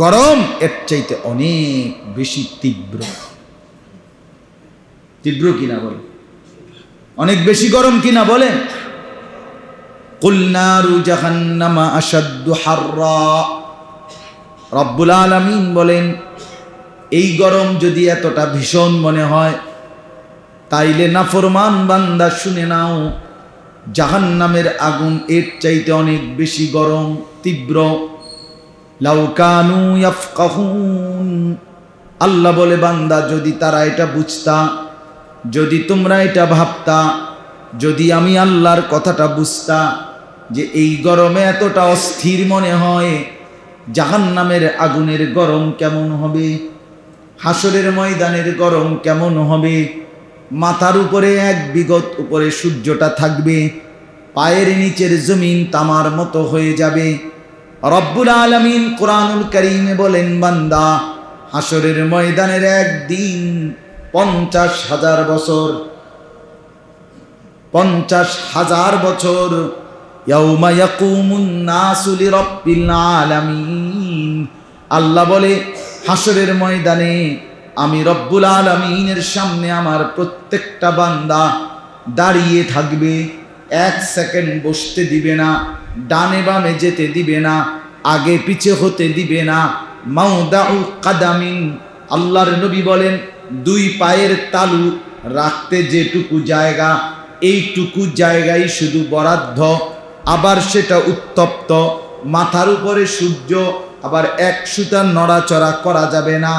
গরম এর চাইতে অনেক বেশি তীব্র। তীব্র কিনা বলেন, অনেক বেশি গরম কিনা বলেন। কুল নারু জাহান্নামা আশাদ্দু হাররা, রব্বুল আলামিন বলেন, এই গরম যদি এতটা ভীষণ মনে হয়, তাইলে নাফরমান বান্দা শুনে নাও, জাহান্নামের আগুন এর চাইতে অনেক বেশি গরম, তীব্র। লাউ কানু ইয়াফকাহুন, আল্লাহ বলে, বান্দা যদি তারা এটা বুঝতা, যদি তোমরা এটা ভাবতা, যদি আমি আল্লাহর কথাটা বুঝতা, যে এই গরমে এতটা অস্থির মনে হয়, জাহান্নামের আগুনের গরম কেমন হবে, হাসরের ময়দানের গরম কেমন হবে। মাথার উপরে এক বিগত উপরে সূর্যটা থাকবে, পায়ের নিচের জমিন তামার মতো হয়ে যাবে। রব্বুল আলামিন কোরআনুল কারীমে বলেন, বান্দা হাসরের ময়দানের একদিন 50,000 বছর, 50,000 বছর। ইয়াউমা ইয়াকুমুন নাসু লিরাব্বিল আলামিন, আল্লাহ বলে হাসরের ময়দানে আমি রব্বুল আলামিনের সামনে আমার প্রত্যেকটা বান্দা দাঁড়িয়ে থাকবে, 1 সেকেন্ড বসতে দিবে না, ডানে বামে যেতে দিবে না, আগে পিছে হতে দিবে না। মাউদাউ কাদামিন, আল্লাহর নবী বলেন 2 পায়ের তালু রাখতে যেটুকু জায়গা, এইটুকু জায়গায় শুধু বরাদ্দ, আবার সেটা উত্তপ্ত, মাথার উপরে সূর্য, আবার এক সুতা নড়াচড়া করা যাবে না।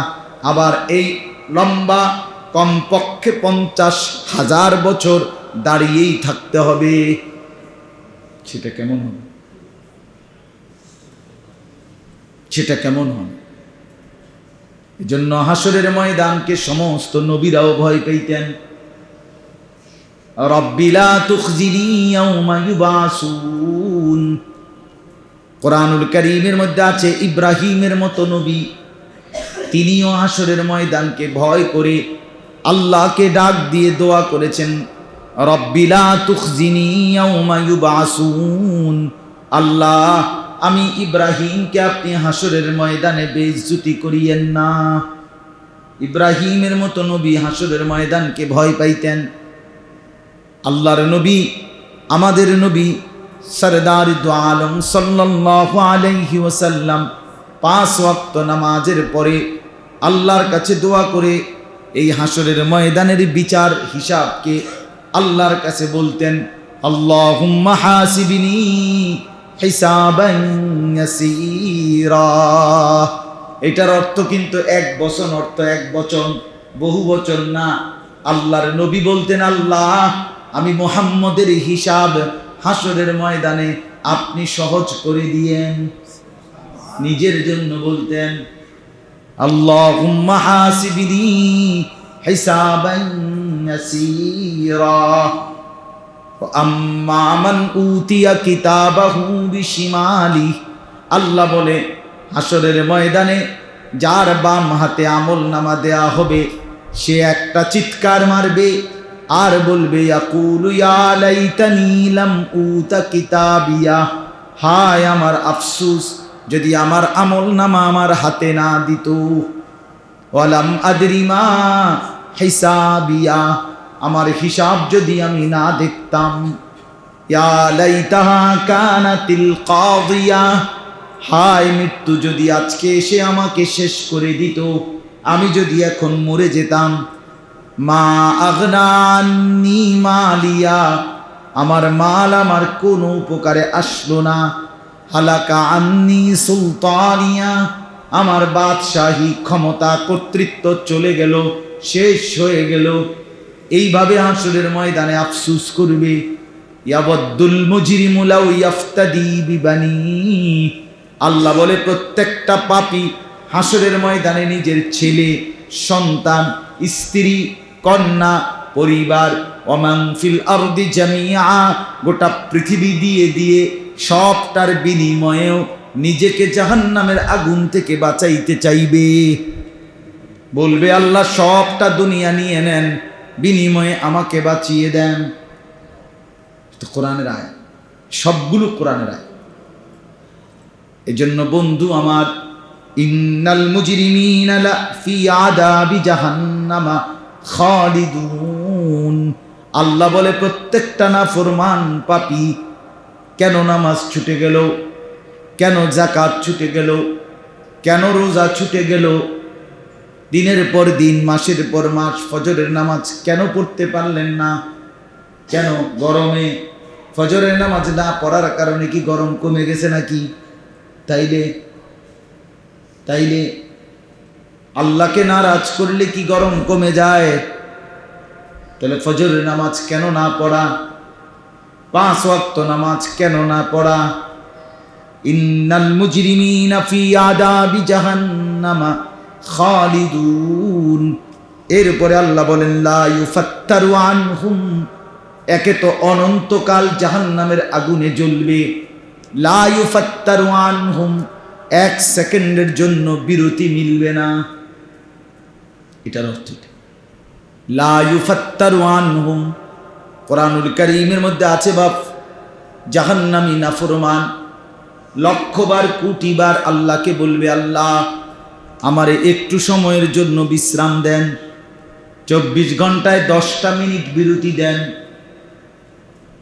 আবার এই লম্বা কমপক্ষে 50,000 বছর দাঁড়িয়েই থাকতে হবে। সেটা কেমন হবে? সেটা কেমন হবে? এজন্য হাসরের ময়দানকে সমস্ত নবীরাও ভয় পেতেন। রব্বি লা তুখজিনি ইয়াউমা ইউবাসুন, কোরআনুল কারীমের মধ্যে আছে ইব্রাহিমের মতো নবী, তিনিও হাসরের ময়দানকে ভয় করে আল্লাহকে ডাক দিয়ে দোয়া করেছেন, রব্বি লা তুখজিনি ইয়াউমা ইউবাসুন, আল্লাহ আমি ইব্রাহিমকে আপনি হাসরের ময়দানে বেইজ্জতি করিয়েন না। ইব্রাহিমের মতো নবী হাসরের ময়দানকে ভয় পাইতেন। আল্লাহর নবী, আমাদের নবী সরদার দু আলম সাল্লাল্লাহু আলাইহি ওয়াসাল্লাম 5 ওয়াক্ত নামাজের পরে আল্লাহর কাছে দোয়া করে এই হাসরের ময়দানের বিচার হিসাবকে আল্লাহর কাছে বলতেন, আল্লাহুম্মা হাসিবনি হিসাবান ইয়াসীরা। এটার অর্থ কিন্তু এক বচন, অর্থ এক বচন, বহু বচন না। আল্লাহর নবী বলতেন, আল্লাহ আমি মুহাম্মদের হিসাব হাসরের ময়দানে আপনি সহজ করে দিয়েন। নিজের জন্য বলতেন, আল্লাহুম্মা হাসিবনি হিসাবান ইয়াসীরা। আম্মা মান উতিয়া কিতাবাহু বিশিমালি, আল্লাহ বলে হাসরের ময়দানে যার বাম হাতে আমলনামা দেয়া হবে সে একটা চিৎকার মারবে আর বলবে, ইয়াকুলু ইয়া লাইতানি লাম উতা কিতাবিয়া, হায় আমার আফসোস যদি আমার আমলনামা আমার হাতে না দিত। ওয়ালাম আদরি মা হিসাবিয়া, আমার হিসাব যদি আমি না দেখতাম। ইয়া লাইতাহা কানাতিল কাদিয়া, হায় মৃত্যু যদি আজকে এসে আমাকে শেষ করে দিত, আমি যদি এখন মরে যেতাম। মা আগনা আন্নী মালিয়া, আমার মাল আমার কোনো উপকারে আসলো না। হালাকা আন্নী সুলতানিয়া, আমার বাদশাহী ক্ষমতা কর্তৃত্ব চলে গেল, শেষ হয়ে গেল। এইভাবে হাসরের ময়দানে আফসোস করবে। ইয়াবদ্দুল মুজরিমু লাউ ইয়াফতাদি বিবানি, আল্লাহ বলে প্রত্যেকটা পাপী হাসরের ময়দানে নিজের ছেলে, সন্তান, স্ত্রী, কন্যা, পরিবার, ওমান ফিল আরদি জামিআ, গোটা পৃথিবী দিয়ে দিয়ে সবটার বিনিময়েও নিজেকে জাহান্নামের আগুন থেকে বাঁচাইতে চাইবে। বলবে, আল্লাহ সবটা দুনিয়া নিয়ে নেন, বিনিময়ে আমাকে বাঁচিয়ে দেন। কোরআনের আয়াত, সবগুলো কোরআনের আয়াত। এজন্য বন্ধু আমার, ইন্নাল মুজরিমিনা লাফি আযাবি জাহান্নামা খালিদুন, আল্লাহ বলে প্রত্যেকটা নাফরমান পাপী কেন নামাজ ছুটে গেল, কেন যাকাত ছুটে গেল, কেন রোজা ছুটে গেল, দিনের পর দিন, মাসের পর মাস ফজরের নামাজ কেন পড়তে পারলেন না? কেন? গরমে ফজরের নামাজ না পড়ার কারণে কি গরম কমে গেছে নাকি? তাইলে আল্লাহকে নারাজ করলে কি গরম কমে যায়? তাহলে ফজরের নামাজ কেন না পড়া? 5 ওয়াক্ত নামাজ কেন না পড়া? ইন্নাল মুজরিমিনা ফি আযাবি জাহান্নামা খালিদুন। এরপরে আল্লাহ বলেন লা ইউফাত্তারু আনহুম, একে তো অনন্তকাল জাহান্নামের আগুনে জ্বলবে, লা ইউফাত্তারু আনহুম, এক সেকেন্ডের জন্য বিরতি মিলবে না। এটার অর্থ লা ইউফাত্তারু আনহুম। কোরআনুল কারীমের মধ্যে আছে বাপ, জাহান্নামী নাফরমান লক্ষবার কোটিবার আল্লাহকে বলবে, আল্লাহ আমারে একটু সময়ের জন্য বিশ্রাম দেন, 24 ঘন্টায় 10টা মিনিট বিরতি দেন,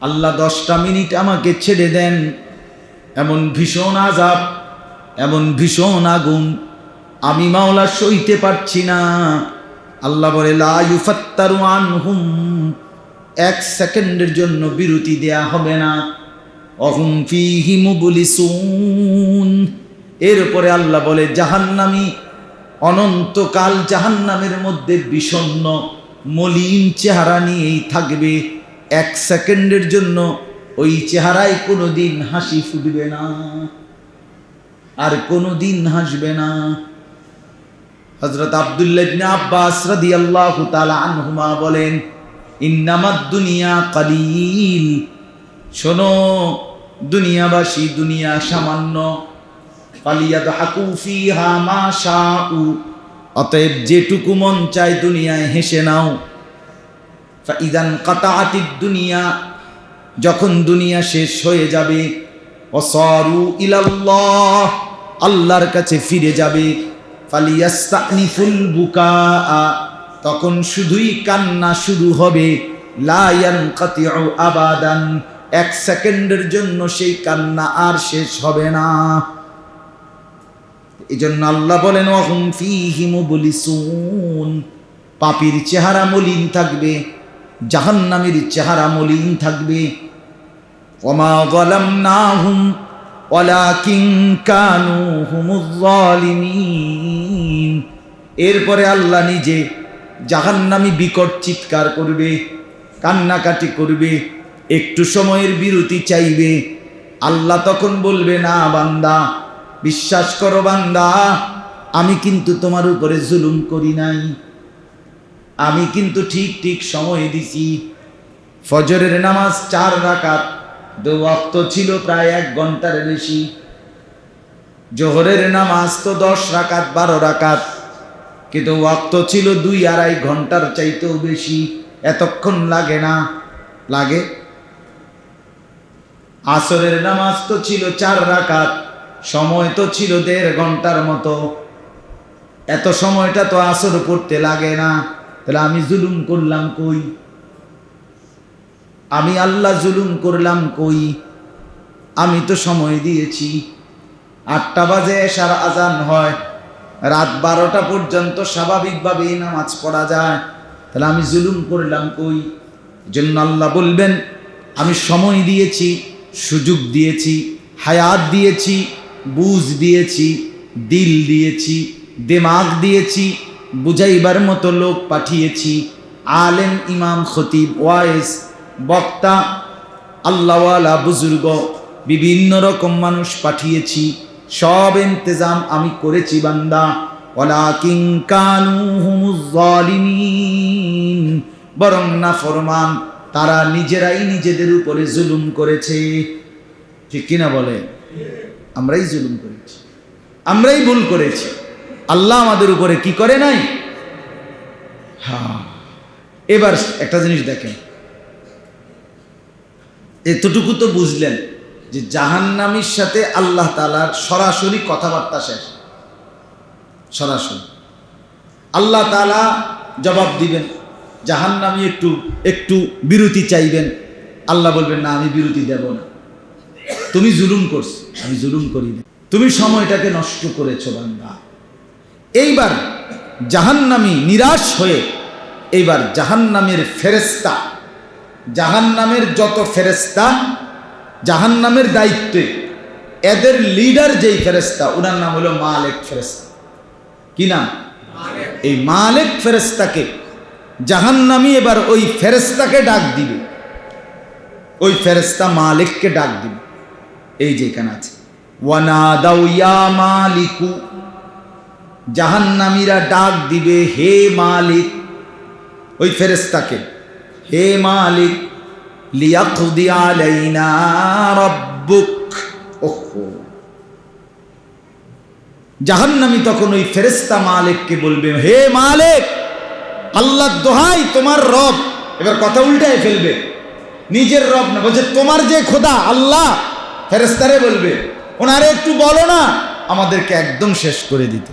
আল্লাহ 10টা মিনিট আমাকে ছেড়ে দেন। এমন ভীষণ আযাব, এমন ভীষণ আগুন আমি মাওলা সইতে পারছি না। আল্লাহ বলে লা ইউফাত্তারু আনহুম, এক সেকেন্ডের জন্য বিরতি দেয়া হবে না। অহুম ফীহি মুবলিসুন। এরপরে আল্লাহ বলে জাহান্নামী অনন্তকাল জাহান্নামের মধ্যে বিষণ্ণ মলিন চেহারা নিয়েই থাকবে, এক সেকেন্ডের জন্য ওই চেহারায় কোনোদিন হাসি ফুটবে না, আর কোনোদিন হাসবে না। হযরত আব্দুল্লাহ ইবনে আব্বাস রাদিয়াল্লাহু তাআলা আনহুমা বলেন, ইন্নামাদ দুনিয়া কালিল, শোনো দুনিয়াবাসী, দুনিয়া সামান্য, ফালিয়াদহাকু ফিহা মা শাউ, অতএব যেটুকু মন চায় দুনিয়ায় হেসে নাও। ফাইদান কাতাআতিদ দুনিয়া, যখন দুনিয়া শেষ হয়ে যাবে, ওয়াসারু ইলাল্লাহ, আল্লাহর কাছে ফিরে যাবে, ফালিয়াস্তানিফুল বুকা, তখন শুধুই কান্না শুরু হবে, লা ইয়ানকাতিউ আবাদান, এক সেকেন্ডের জন্য সেই কান্না আর শেষ হবে না। এজন্য আল্লাহ বলেন ওয়াহুম ফীহি মুবলিসুন, পাপীর চেহারা মলিন থাকবে, জাহান্নামীর চেহারা মলিন থাকবে। ওয়ামা যালামনাহুম ওয়ালাকিন কানু হুমুজ যালিমিন। এরপরে আল্লাহ নিজে জাহান্নামী বিকট চিৎকার করবে, কান্নাকাটি করবে, একটু সময়ের বিরতি চাইবে। আল্লাহ তখন বলবে, না বান্দা, বিশ্বাস করো বান্দা, আমি কিন্তু তোমার উপরে জুলুম করি নাই, আমি কিন্তু ঠিক ঠিক সময় দিছি। ফজরের নামাজ 4 রাকাত, 2 ওয়াক্ত ছিল প্রায় 1 ঘন্টার বেশি। জোহরের নামাজ তো 10 রাকাত 12 রাকাত, কিন্তু ওয়াক্ত ছিল 2-2.5 ঘন্টার চাইতেও বেশি। এতক্ষণ লাগে না? লাগে। আসরের নামাজ তো ছিল 4 রাকাত, সময় তো ছিল 1.5 ঘন্টার মতো। এত সময়টা তো আসর পড়তে লাগে না, তাহলে আমি জুলুম করলাম কই? আমি আল্লাহ জুলুম করলাম কই? আমি তো সময় দিয়েছি। 8টা বাজে এশার আজান হয়, রাত 12টা পর্যন্ত স্বাভাবিকভাবেই নামাজ পড়া যায়, তাহলে আমি জুলুম করলাম কই? জন্য আল্লাহ বলবেন, আমি সময় দিয়েছি, সুযোগ দিয়েছি, হায়াত দিয়েছি, বুঝ দিয়েছি, দিল দিয়েছি, দিমাগ দিয়েছি, বুঝাইবার মতো লোক পাঠিয়েছি, আলেম, ইমাম, খতিব, ওয়াইজ, বক্তা, আল্লাহওয়ালা, বুজুর্গ, বিভিন্ন রকম মানুষ পাঠিয়েছি। সব ইন্তজাম আমি করেছি বান্দা। ওয়ালাকিন কানু হুমুজ যালিমিন, বরং নাফরমান, তারা নিজেরাই নিজেদের উপরে জুলুম করেছে। ঠিক কিনা বলে? আমরাই জুলুম করেছি, আমরাই ভুল করেছি। আল্লাহ আমাদের উপরে কি করে নাই? হ্যাঁ। এবার একটা জিনিস দেখেন, এতটুকু তো বুঝলেন যে জাহান্নামীর সাথে আল্লাহ তাআলার সরাসরি কথাবার্তা শেষ, সরাসরি আল্লাহ তাআলা জবাব দিবেন। জাহান্নামী একটু বিরতি চাইবেন, আল্লাহ বলবেন, না আমি বিরতি দেব না, তুমি জুলুম করছো, আমি জুলুম করি না, তুমি সময়টাকে নষ্ট করেছো বান্দা। এইবার জাহান্নামী নিরাশ হয়ে, এইবার জাহান্নামের ফেরেশতা, জাহান্নামের যত ফেরেশতা, জাহান্নামের দায়িত্বে এদের লিডার যেই ফেরেশতা, ওনার নাম হলো মালিক ফেরেশতা। কি নাম? এই মালিক ফেরেশতাকে জাহান্নামী এবার ওই ফেরেশতাকে ডাক দিবে, ওই ফেরেশতা মালিককে ডাক দিবে। এই যে এখানে আছে, ওয়ানাদাউ ইয়া মালিকু, জাহান্নামীরা ডাক দিবে হে মালিক, ওই ফেরেশতাকে, হে মালিক, লিয়াকদি আলাইনা রাব্বুক। ওহো, জাহান্নামী তখন ওই ফেরেশতা মালিককে বলবে, হে মালিক, আল্লাহর দোহাই তোমার রব। এবার কথা উল্টায় ফেলবে, নিজের রব না, বলছে তোমার যে খোদা আল্লাহ। ফেরেশতারে বলবে, ওনারে একটু বলো না আমাদেরকে একদম শেষ করে দিতে।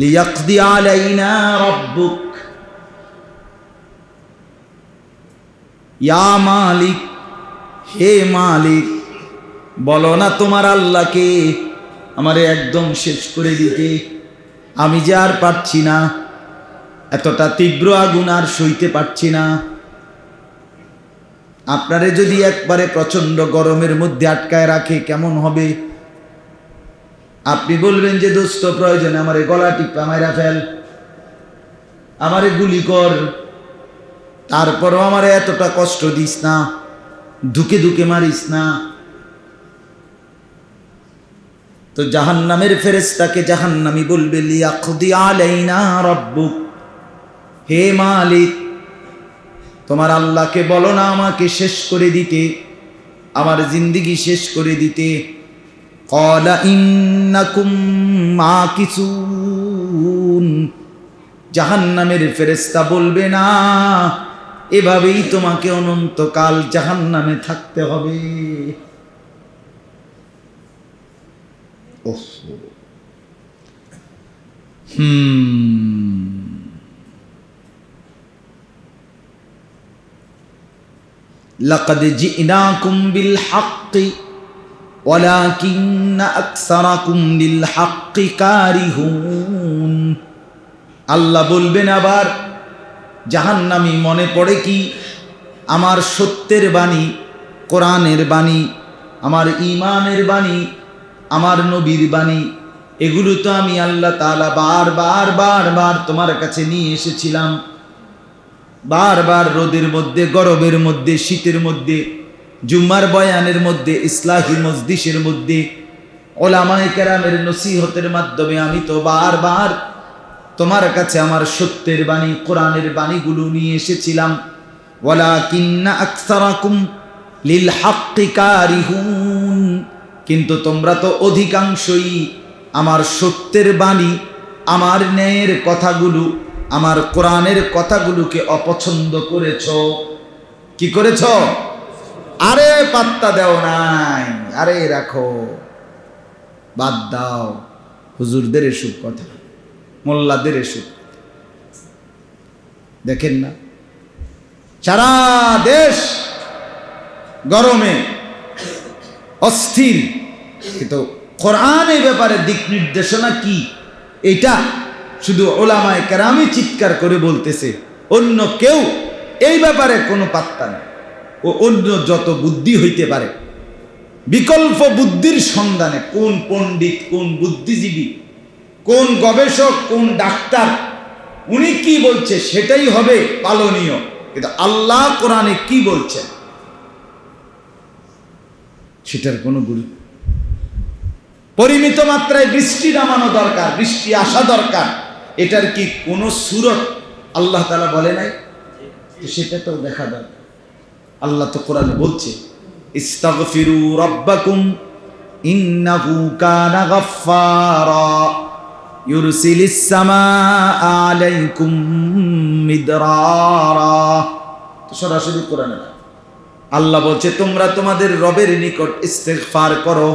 লিয়াকদি আলাইনা রাব্বুক ইয়া মালিক, হে মালিক, বলো না তোমার আল্লাহকে আমারে একদম শেষ করে দিতে। আমি যে আর পারছি না, এতটা তীব্র আগুন আর সইতে পারছি না। আপনারে যদি একবারে প্রচন্ড গরমের মধ্যে আটকায় রাখে কেমন হবে? আপনি বলবেন যে দোস্ত প্রয়োজনে আমারে গলা টিপা মাইরা ফেল, আমারে গুলি কর, তারপরও আমারে এতটা কষ্ট দিস না, ধুকে ধুকে মারিস না। তো জাহান্নামের ফেরেশতাকে জাহান্নামী বলবে, লিয়াকদি আলাইনা রাব্বুক, হে মালিক, তোমার আল্লাহকে বলো না আমাকে শেষ করে দিতে, আমার জিন্দেগি শেষ করে দিতে। ক্বালা ইন্নাকুম মাকিসুন, জাহান্নামের ফেরেশতা বলবে, না, এভাবেই তোমাকে অনন্তকাল জাহান্নামে থাকতে হবে। লাকাদ জিনাকুম বিল হাক্কি ওয়ালাকিন্না আকসারাকুম লিল হাক্কি কারিহুন। আল্লাহ বলবেন আবার, জাহান্নামী মনে পড়ে কি আমার সত্যের বাণী, কোরআনের বাণী, আমার ঈমানের বাণী, আমার নবীর বাণী, এগুলো তো আমি আল্লাহ তাআলা বারবার তোমার কাছে নিয়ে এসেছিলাম। বারবার রোদের মধ্যে, গরমের মধ্যে, শীতের মধ্যে, জুম্মার বয়ানের মধ্যে, ইসলাহি মজলিসের মধ্যে, ওলামায়ে কেরামের নসিহতের মাধ্যমে আমি তো বারবার তোমার কাছে আমার সত্যের বাণী, কোরআনের বাণীগুলো নিয়ে এসেছিলাম। ওয়ালাকিন্না আকসারাকুম লিল হাক্কি কারিহুন, কিন্তু তোমরা তো অধিকাংশই আমার সত্যের বাণী, আমার ন্যায়ের কথাগুলো, আমার কোরআনের কথাগুলোকে অপছন্দ করেছ। কি করেছ? আরে পাত্তা দাও নাই, আরে রাখো, বাদ দাও। হুজুরদের এসব কথা, মোল্লাদের এসব, দেখেন না সারা দেশ গরমে অস্থির, কিন্তু কোরআন এই ব্যাপারে দিক নির্দেশনা কি এটা শুধু ওলামায়ে কেরামই চিৎকার করে বলতেছে, অন্য কেউ এই ব্যাপারে কোনো পাত্তা নেই। ও অন্য যত বুদ্ধি হইতে পারে, বিকল্প বুদ্ধির সন্ধানে কোন পণ্ডিত, কোন বুদ্ধিজীবী, কোন গবেষক, কোন ডাক্তার, উনি কি বলছে সেটাই হবে পালনীয়। কিন্তু আল্লাহ কোরআনে কি বলছেন সেটার কোনো গুরুত্ব। পরিমিত মাত্রায় বৃষ্টি নামানো দরকার, বৃষ্টি আসা দরকার, এটার কি কোনো সূরত আল্লাহ তাআলা বলে নাই? সেটা তো দেখা দরকার। আল্লাহ তো কোরআনে বলছে, ইস্তাগফিরু রাব্বাকুম ইন্নাহু কানা গাফফারা ইউরসিলিস সামাআ আলাইকুম মিদরারা। তো সরাসরি কোরআনে না, আল্লাহ বলছে তোমরা তোমাদের রবের নিকট ইস্তেগফার করো,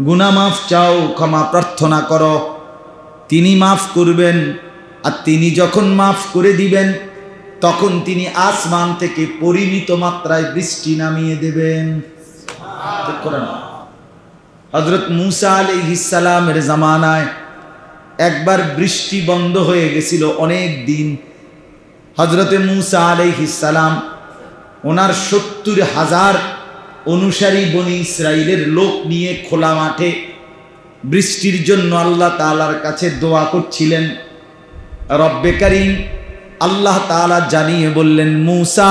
গুনাহ মাফ চাও, ক্ষমা প্রার্থনা করো, তিনি মাফ করবেন। আর তিনি যখন মাফ করে দিবেন তখন তিনি আসমান থেকে পরিমিত মাত্রায় বৃষ্টি নামিয়ে দেবেন। হযরত মূসা আলাইহিস সালামের জামানায় একবার বৃষ্টি বন্ধ হয়ে গেছিল অনেক দিন। হযরতে মূসা আলাইহিস সালাম ওনার ৭০,০০০ অনুসারী বনি ইসরাইলের লোক নিয়ে খোলা মাঠে বৃষ্টির জন্য আল্লাহ তাআলার কাছে দোয়া করছিলেন। রব্বে কারীম আল্লাহ তাআলা জানিয়ে বললেন, মূসা,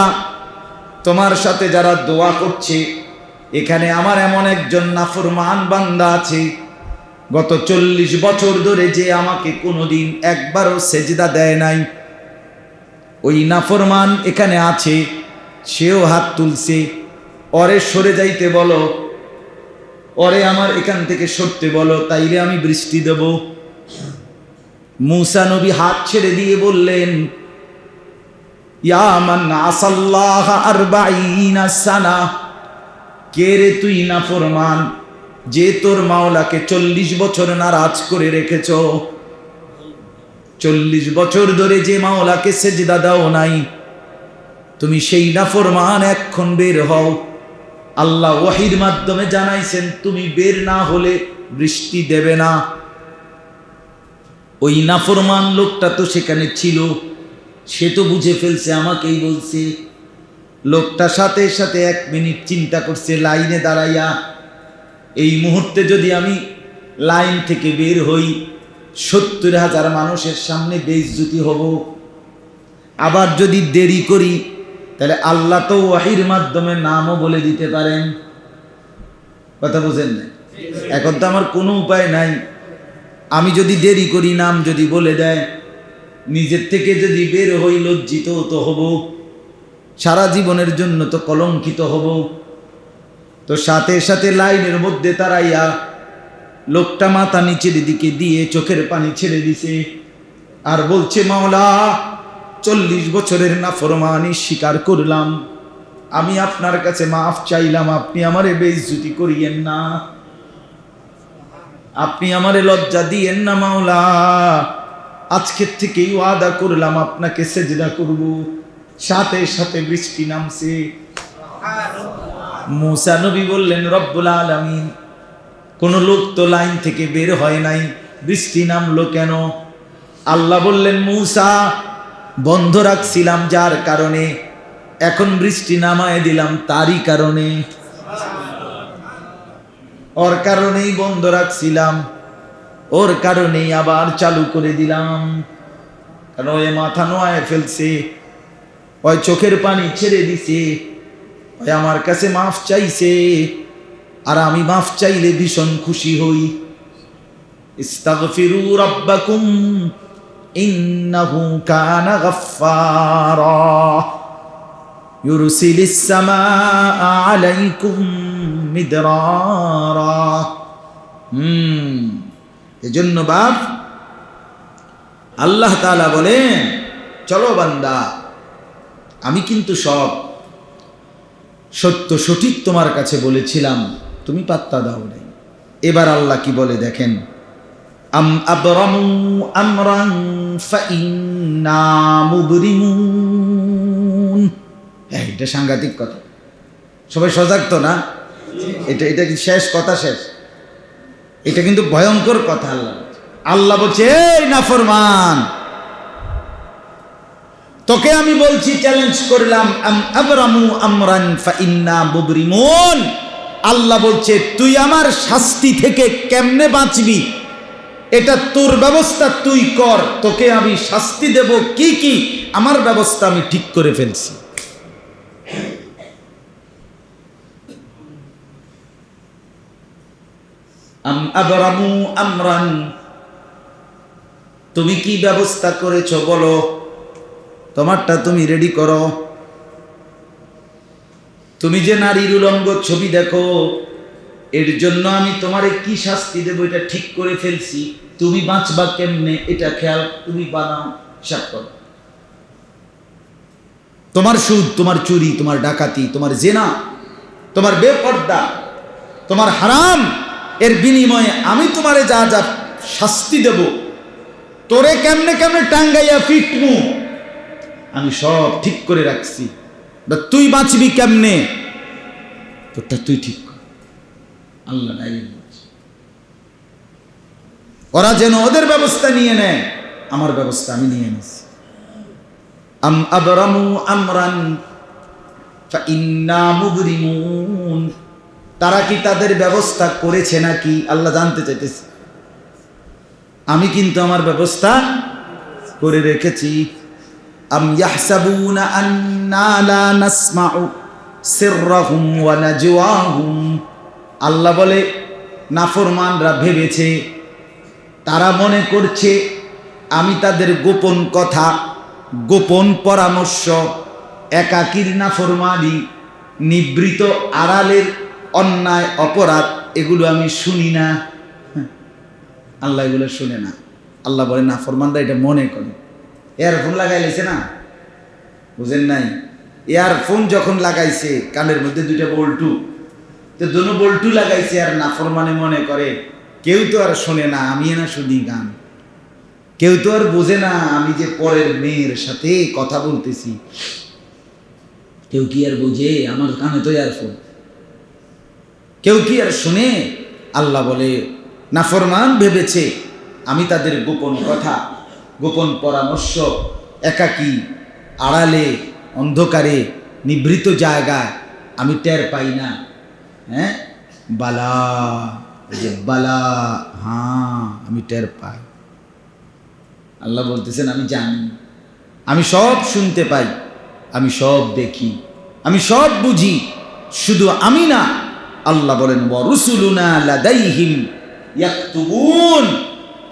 তোমার সাথে যারা দোয়া করছে এখানে আমার এমন একজন নাফরমান বান্দা আছে, গত 40 বছর ধরে যে আমাকে কোনোদিন একবারও সেজদা দেয় নাই। ওই নাফরমান এখানে আছে, সেও হাত তুলছে। ওরে সরে যাইতে বলো, ওরে আমার এখান থেকে সরতে বলো, তাইলে আমি বৃষ্টি দেব। মূসা নবী হাত ছেড়ে দিয়ে বললেন, ইয়া মান আসাল্লাহ 40 সানা, কে রে তুই নাফরমান, যে তোর মাওলাকে 40 বছর নারাজ করে রেখেছ। 40 বছর ধরে যে মাওলাকে সেজদা দাও নাই, তুমি সেই নাফরমান, এখন বের হও। আল্লাহ ওয়াহির মাধ্যমে জানাইছেন, তুমি বের না হলে বৃষ্টি দেবে না। ওই নাফরমান লোকটা তো সেখানে ছিল, সে তো বুঝে ফেলছে আমাকেই বলছে। লোকটা সাথে সাথে 1 মিনিট চিন্তা করছে, লাইনে দাঁড়াইয়া, এই মুহূর্তে যদি আমি লাইন থেকে বের হই, 70,000 মানুষের সামনে বেইজ্জতি হব। আবার যদি দেরি করি, তাহলে আল্লাহ তো ওয়াহির মাধ্যমে নামও বলে দিতে পারেন। কথা বুঝেন না? এখন তো আমার কোনো উপায় নাই। আমি যদি দেরি করি, নাম যদি বলে দেয়, নিজের থেকে যদি বের হই, লজ্জিত তো হব, সারা জীবনের জন্য তো কলঙ্কিত হব। তো সাথে সাথে লাইনের মধ্যে দাঁড়াইয়া লোকটা মাথা নিচের দিকে দিয়ে চোখের পানি ছেড়ে দিছে, আর বলছে, মাওলা, 40 বছরের নাফরমানি স্বীকার করলাম, আমি আপনার কাছে মাফ চাইলাম, আপনি আমারে বেইজ্জতি করিয়েন না, আপনি আমারে লজ্জা দিয়েন না মাওলা। আজকের থেকেই ওয়াদা করলাম আপনাকে সেজদা করব। সাথে সাথে বৃষ্টি নামছে। মূসা নবী বললেন, রব্বুল আলামিন, কোন লোক তো লাইন থেকে বের হয় নাই, বৃষ্টি নামলো কেন? আল্লাহ বললেন, মূসা, বন্ধ রাখছিলাম যার কারণে, এখন বৃষ্টি নামায় দিলাম তারই কারণে। ওর কারণেই বন্ধ রাখছিলাম, ওর কারণেই আবার চালু করে দিলাম। কারণ ওই মাথা নোয়ায় ফেলছে, ওই চোখের পানি ছেড়ে দিছে, ওই আমার কাছে মাফ চাইছে, আর আমি মাফ চাইলে ভীষণ খুশি হই। ইস্তাগফিরু রাব্বাকুম ইন্নাহু কানা গাফফারা ইউরসিলিস সামাআ আলাইকুম মিদরারা। এজন্য বাপ আল্লাহ তাআলা বলেন, চলো বান্দা, আমি কিন্তু সব সত্য সঠিক তোমার কাছে বলেছিলাম, তুমি পাত্তা দাও নাই। এবার আল্লাহ কি বলে দেখেন, আম আবরামু আমরান ফাইন্না মুবরিমুন। এটা সাংঘাতিক কথা, সবাই সজাগ তো না? এটা কি শেষ কথা? শেষ? এটা কিন্তু ভয়ঙ্কর কথা। আল্লাহ বলছে, এই নাফরমান, তোকে আমি বলছি, চ্যালেঞ্জ করলাম, আম আবরামু আমরান ফাইন্না মুবরিমুন। আল্লাহ বলছে, তুই আমার শাস্তি থেকে কেমনে বাঁচবি, এটা তোর ব্যবস্থা তুই কর, তোকে আমি শাস্তি দেব কি কি, আমার ব্যবস্থা আমি ঠিক করে ফেলছি। আম আবরামু আমরান, তুমি কি ব্যবস্থা করেছো বলো, তোমারটা তুমি রেডি করো। তুমি যে নারীর উলঙ্গ ছবি দেখো, এর জন্য আমি তোমারে কি শাস্তি দেবো এটা ঠিক করে ফেলছি, তুমি বাঁচবা কেমনে এটা খেয়াল তুমি বানাও, হিসাব করো। তোমার সুদ, তোমার চুরি, তোমার ডাকাতি, তোমার জেনা, তোমার বেপর্দা, তোমার হারাম, এর বিনিময়ে আমি তোমারে যা যা শাস্তি দেব, তোরে কেমনে কেমনে টাঙ্গাইয়া ফিটমু, আমি সব ঠিক করে রাখছি। তুই বাঁচবি কেমনে, তোরটা তুই ঠিক কর। আল্লাহ ওরা যেন ওদের ব্যবস্থা নিয়ে নেয়, আমার ব্যবস্থা আমি নিয়ে নিছি। আম আবরামু আমরান ফাইন্না মুবরিমুন, তারা কি তাদের ব্যবস্থা করেছে নাকি আল্লাহ জানতে চাইতেছে। আমি কিন্তু আমার ব্যবস্থা করে রেখেছি। আম ইয়াহসাবুনা আন্না লা নাসমাউ সিররাহুম ওয়া নাজওয়াহুম। আল্লাহ বলে নাফরমানরা ভেবেছে, তারা মনে করছে আমি তাদের গোপন কথা, গোপন পরামর্শ, একাকীর নাফরমানি, নিবৃত আড়ালের অন্যায় অপরাধ এগুলো আমি শুনি না। আল্লাহ এগুলো শুনে না। আল্লাহ বলে নাফরমানরা এটা মনে করে। ইয়ারফোন লাগাই লেছে না, বুঝেন নাই? ইয়ারফোন যখন লাগাইছে কানের মধ্যে দুইটা বল্টু, তো দোনো বল্টু লাগাইছে, আর নাফরমানে মনে করে কেউ তো আর শোনে না, আমি না শুনি গান। কেউ তো আর বোঝে না আমি যে পরের মেয়ের সাথে কথা বলতেছি। কেউ কি আর বোঝে? আমার কানে তো ইয়ারফোন, কেউ কি আর শুনে? আল্লাহ বলে নাফরমান ভেবেছে আমি তাদের গোপন কথা, গোপন পরামর্শ, একাকী আড়ালে অন্ধকারে নিভৃত জায়গায় আমি টের পাই না। হ্যাঁ, বালা, যে বালা, হ্যাঁ আমি টের পাই। আল্লাহ বলতেছেন আমি জানি, আমি সব শুনতে পাই, আমি সব দেখি, আমি সব বুঝি। শুধু আমি না, আল্লাহ বলেন ওয়া রুসুলুনা লাদাইহিম ইয়াকতুবুন,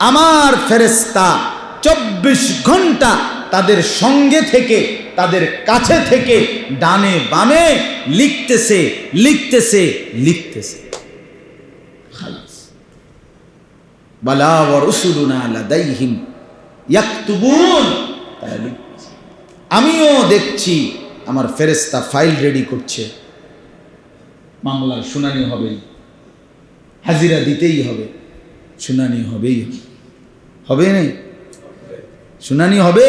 আমার ফেরেশতা 24 ঘন্টা তাদের সঙ্গে থেকে, তাদের কাছে থেকে ডানে বামে লিখতেছে, লিখতেছে, লিখতেছে। খালাস। বালা ওয়া রুসুলুনা লাদাইহিম ইয়াকতুবুন, তারা লিখতেছে। আমিও দেখছি আমার ফেরেশতা ফাইল রেডি করছে। মামলার শুনানি হবে, হাজিরা দিতেই হবে, শুনানি হবেই হবে। হবে না? শুনানি হবে,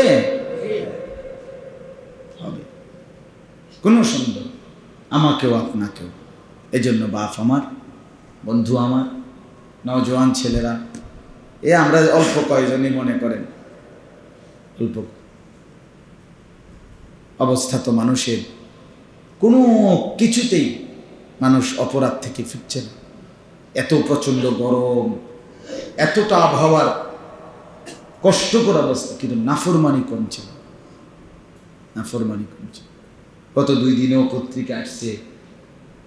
হবে, কোনো সন্দেহ। আমাকেও আপনাকেও। এজন্য বাপ আমার, বন্ধু আমার, নওজোয়ান ছেলেরা, আমরা অল্প কয়জনই মনে করেন, অল্প অবস্থা তো মানুষের কোনো কিছুতেই মানুষ অপরাধ থেকে ফিরছে না। এত প্রচণ্ড গরম, এতটা আবহাওয়ার কষ্টকর অবস্থা, কিন্তু নাফরমানি কমছে না, নাফরমানি কমছে। গত 2 দিনেও পত্রিকা আসছে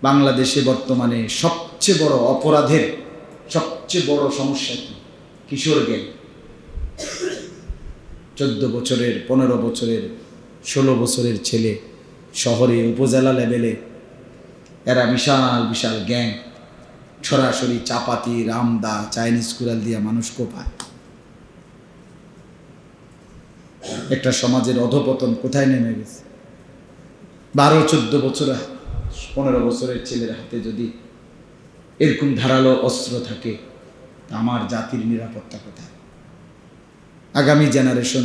বাংলাদেশে বর্তমানে সবচেয়ে বড় অপরাধের সবচেয়ে বড় সমস্যা কি? কিশোর গ্যাং। 14 বছরের, 15 বছরের, 16 বছরের ছেলে শহরে উপজেলা লেভেলে এরা বিশাল বিশাল গ্যাং, সরাসরি চাপাতি, রামদা, চাইনিজ কুড়াল দিয়া মানুষ কোপায়। একটা সমাজের অধপতন কোথায় নেমে গেছে। 12-14 বছর, 15 বছরের ছেলের হাতে যদি এরকম ধারালো অস্ত্র থাকে, আমার জাতির নিরাপত্তা কোথায়? আগামী জেনারেশন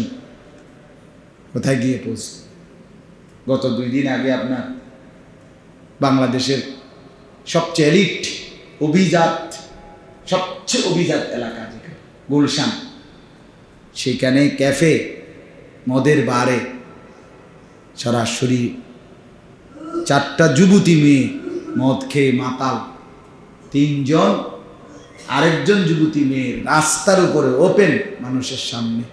কোথায় গিয়ে পৌঁছে? গত 2 দিন আগে আপনার বাংলাদেশের সবচেয়ে এলিট অভিজাত, সবচেয়ে অভিজাত এলাকা যেখানে গুলশান, সেখানে ক্যাফে, মদের বারে সরাসরি 4টা যুবতী মেয়ে মদ খেয়ে মাতাল, 3 জন, আরেকজন যুবতী মেয়ে রাস্তার উপরে ওপেন মানুষের সামনে,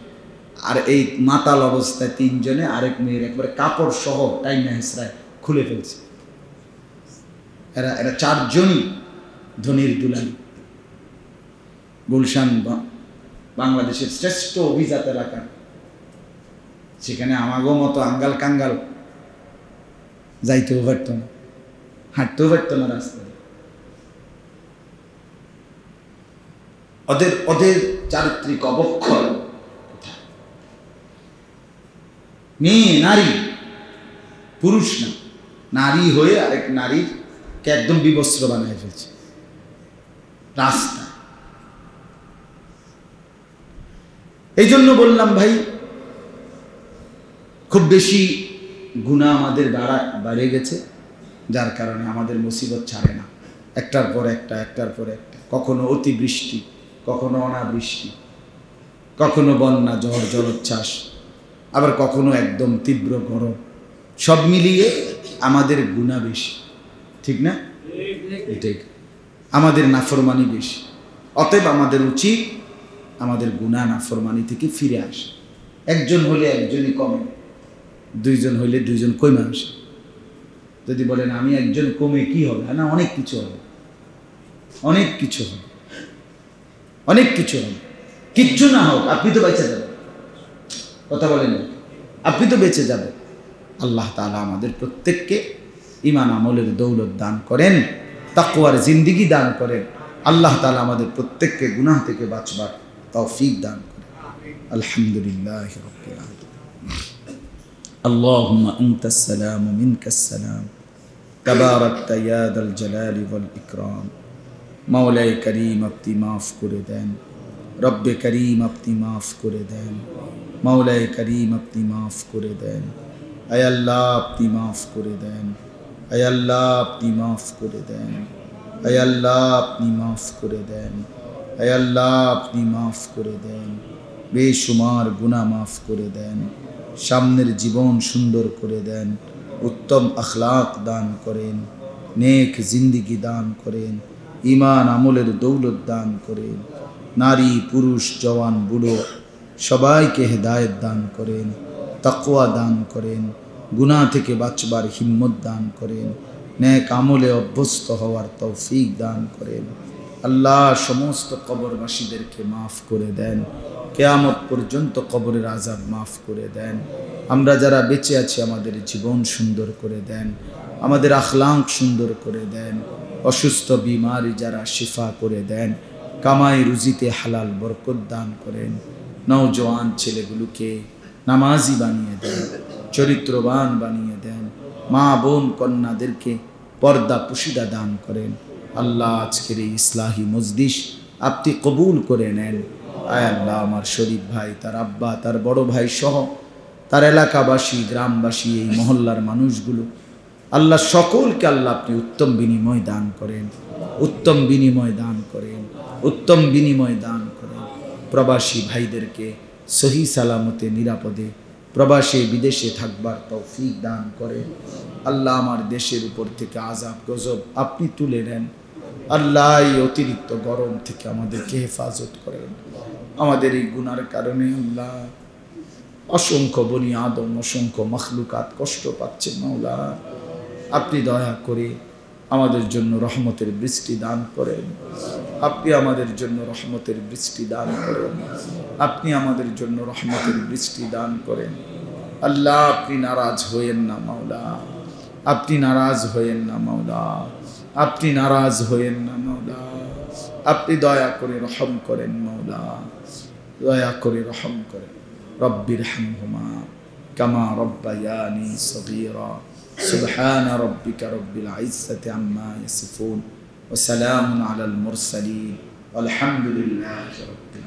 আর এই মাতাল অবস্থায় 3 জনে আরেক মেয়ের একবারে কাপড় সহ টাইনা হেসরায় খুলে ফেলছে। এরা 4 জনই ধনির দুলালি। গুলশান বাংলাদেশের শ্রেষ্ঠ অভিজাত এলাকা, সেখানে আমাগো মতো আঙ্গাল কাঙ্গাল যাইতেও পারত না, হাঁটতেও পারত না রাস্তায়। ওদের চারিত্রিক অবক্ষয় কোথায়? মেয়ে, নারী, পুরুষ না, নারী হয়ে আরেক নারীকে একদম বিবস্ত্র বানিয়ে ফেলছে রাস্তা। এই জন্য বললাম ভাই, খুব বেশি গুনাহ আমাদের বেড়ে গেছে, যার কারণে আমাদের মুসিবত ছাড়ে না, একটার পর একটা, একটার পর একটা। কখনো অতিবৃষ্টি, কখনো অনাবৃষ্টি, কখনো বন্যা, ঝড়, জলোচ্ছ্বাস, আবার কখনো একদম তীব্র গরম। সব মিলিয়ে আমাদের গুনাহ বেশি, ঠিক না? এটাই আমাদের নাফরমানি বেশি। অতএব আমাদের উচিত আমাদের গুনাহ নাফরমানি থেকে ফিরে আসে। একজন হলে একজনই কমে, 2 জন হইলে 2 জন কমে আসে। যদি বলেন আমি একজন কমে কি হবে, না অনেক কিছু হবে, অনেক কিছু হবে, অনেক কিছু হবে। কিচ্ছু না হোক আপনি তো বেঁচে যাবেন, কথা বলেন, আপনি তো বেঁচে যাবেন। আল্লাহ তাআলা আমাদের প্রত্যেককে ঈমান আমলের দৌলত দান করেন, তাকওয়ার জিন্দেগি দান করেন। আল্লাহ তাআলা আমাদের প্রত্যেককে গুনাহ থেকে বাঁচবার তৌফিক দান করেন। আলহামদুলিল্লাহি রাব্বিল আলামিন। আল্লাহুম্মা আনতাস সালাম ওয়া মিনকাস সালাম, তাবারাকতা ইয়া যাল জালালি ওয়াল ইকরাম। মাওলায়ে করিম আপনি মাফ করে দেন, রব্বে করিম আপনি মাফ করে দেন, মাওলায়ে করিম আপনি মাফ করে দেন। আয় আল্লাহ আপনি মাফ করে দেন, আয় আল্লাহ আপনি মাফ করে দেন, আয় আল্লাহ আপনি মাফ করে দেন, আয় আল্লাহ আপনি মাফ করে দেন। বেশুমার গুনাহ মাফ করে দেন, সামনের জীবন সুন্দর করে দেন, উত্তম আখলাক দান করেন, নেক জিন্দেগি দান করেন, ঈমান আমলের দৌলত দান করেন। নারী পুরুষ জওয়ান বুড়ো সবাইকে হেদায়েত দান করেন, তাকওয়া দান করেন, গুনাহ থেকে বাঁচবার হিম্মত দান করেন, নেক আমলে অভ্যস্ত হওয়ার তৌফিক দান করেন। আল্লাহ সমস্ত কবরবাসীদেরকে মাফ করে দেন, কিয়ামত পর্যন্ত কবরের আযাব মাফ করে দেন। আমরা যারা বেঁচে আছি আমাদের জীবন সুন্দর করে দেন, আমাদের আখলাক সুন্দর করে দেন। অসুস্থ বিমারি যারা শিফা করে দেন, কামাই রুজিতে হালাল বরকত দান করেন। নওজোয়ান ছেলেগুলোকে নামাজি বানিয়ে দেন, চরিত্রবান বানিয়ে দেন। মা বোন কন্যাদেরকে পর্দা পুশিদা দান করেন। আল্লাহ আজকের এই ইসলাহি মজলিস আপনি কবুল করে নেন। আয় আল্লাহ আমার শরীফ ভাই, তার আব্বা, তার বড় ভাই সহ তার এলাকাবাসী, গ্রামবাসী, এই মহল্লার মানুষগুলো, আল্লাহ সকলকে আল্লাহ আপনি উত্তম বিনিময় দান করেন, উত্তম বিনিময় দান করেন, উত্তম বিনিময় দান করেন। প্রবাসী ভাইদেরকে সহি সালামতে নিরাপদে প্রবাসে বিদেশে থাকবার তৌফিক দান করেন। আল্লাহ আমার দেশের উপর থেকে আযাব গজব আপনি তুলে নেন। আল্লাহ এই অতিরিক্ত গরম থেকে আমাদেরকে হেফাজত করেন। আমাদের এই গুনার কারণে আল্লাহ অসংখ্য বনি আদম, অসংখ্য মখলুকাত কষ্ট পাচ্ছে। মাওলা আপনি দয়া করে আমাদের জন্য রহমতের বৃষ্টি দান করেন, আপনি আমাদের জন্য রহমতের বৃষ্টি দান করেন, আপনি আমাদের জন্য রহমতের বৃষ্টি দান করেন। আল্লাহ আপনি নারাজ হয়েন না মাওলা, আপনি নারাজ হয়েন না মাওলা, আপনি নারাজ হয়েন না মাওলা। আপনি দয়া করে রহম করেন মাওলা, দয়া করে রহম করেন। রব্বির হামহুমা কামা রব্বায়ানি সগীরা। সুবহান রাব্বিকা রব্বিল ইজ্জাতি আম্মা ইয়াসিফুন ওয়া সালামুন আলাল মুরসালিন ওয়ালহামদুলিল্লাহি রাব্বিল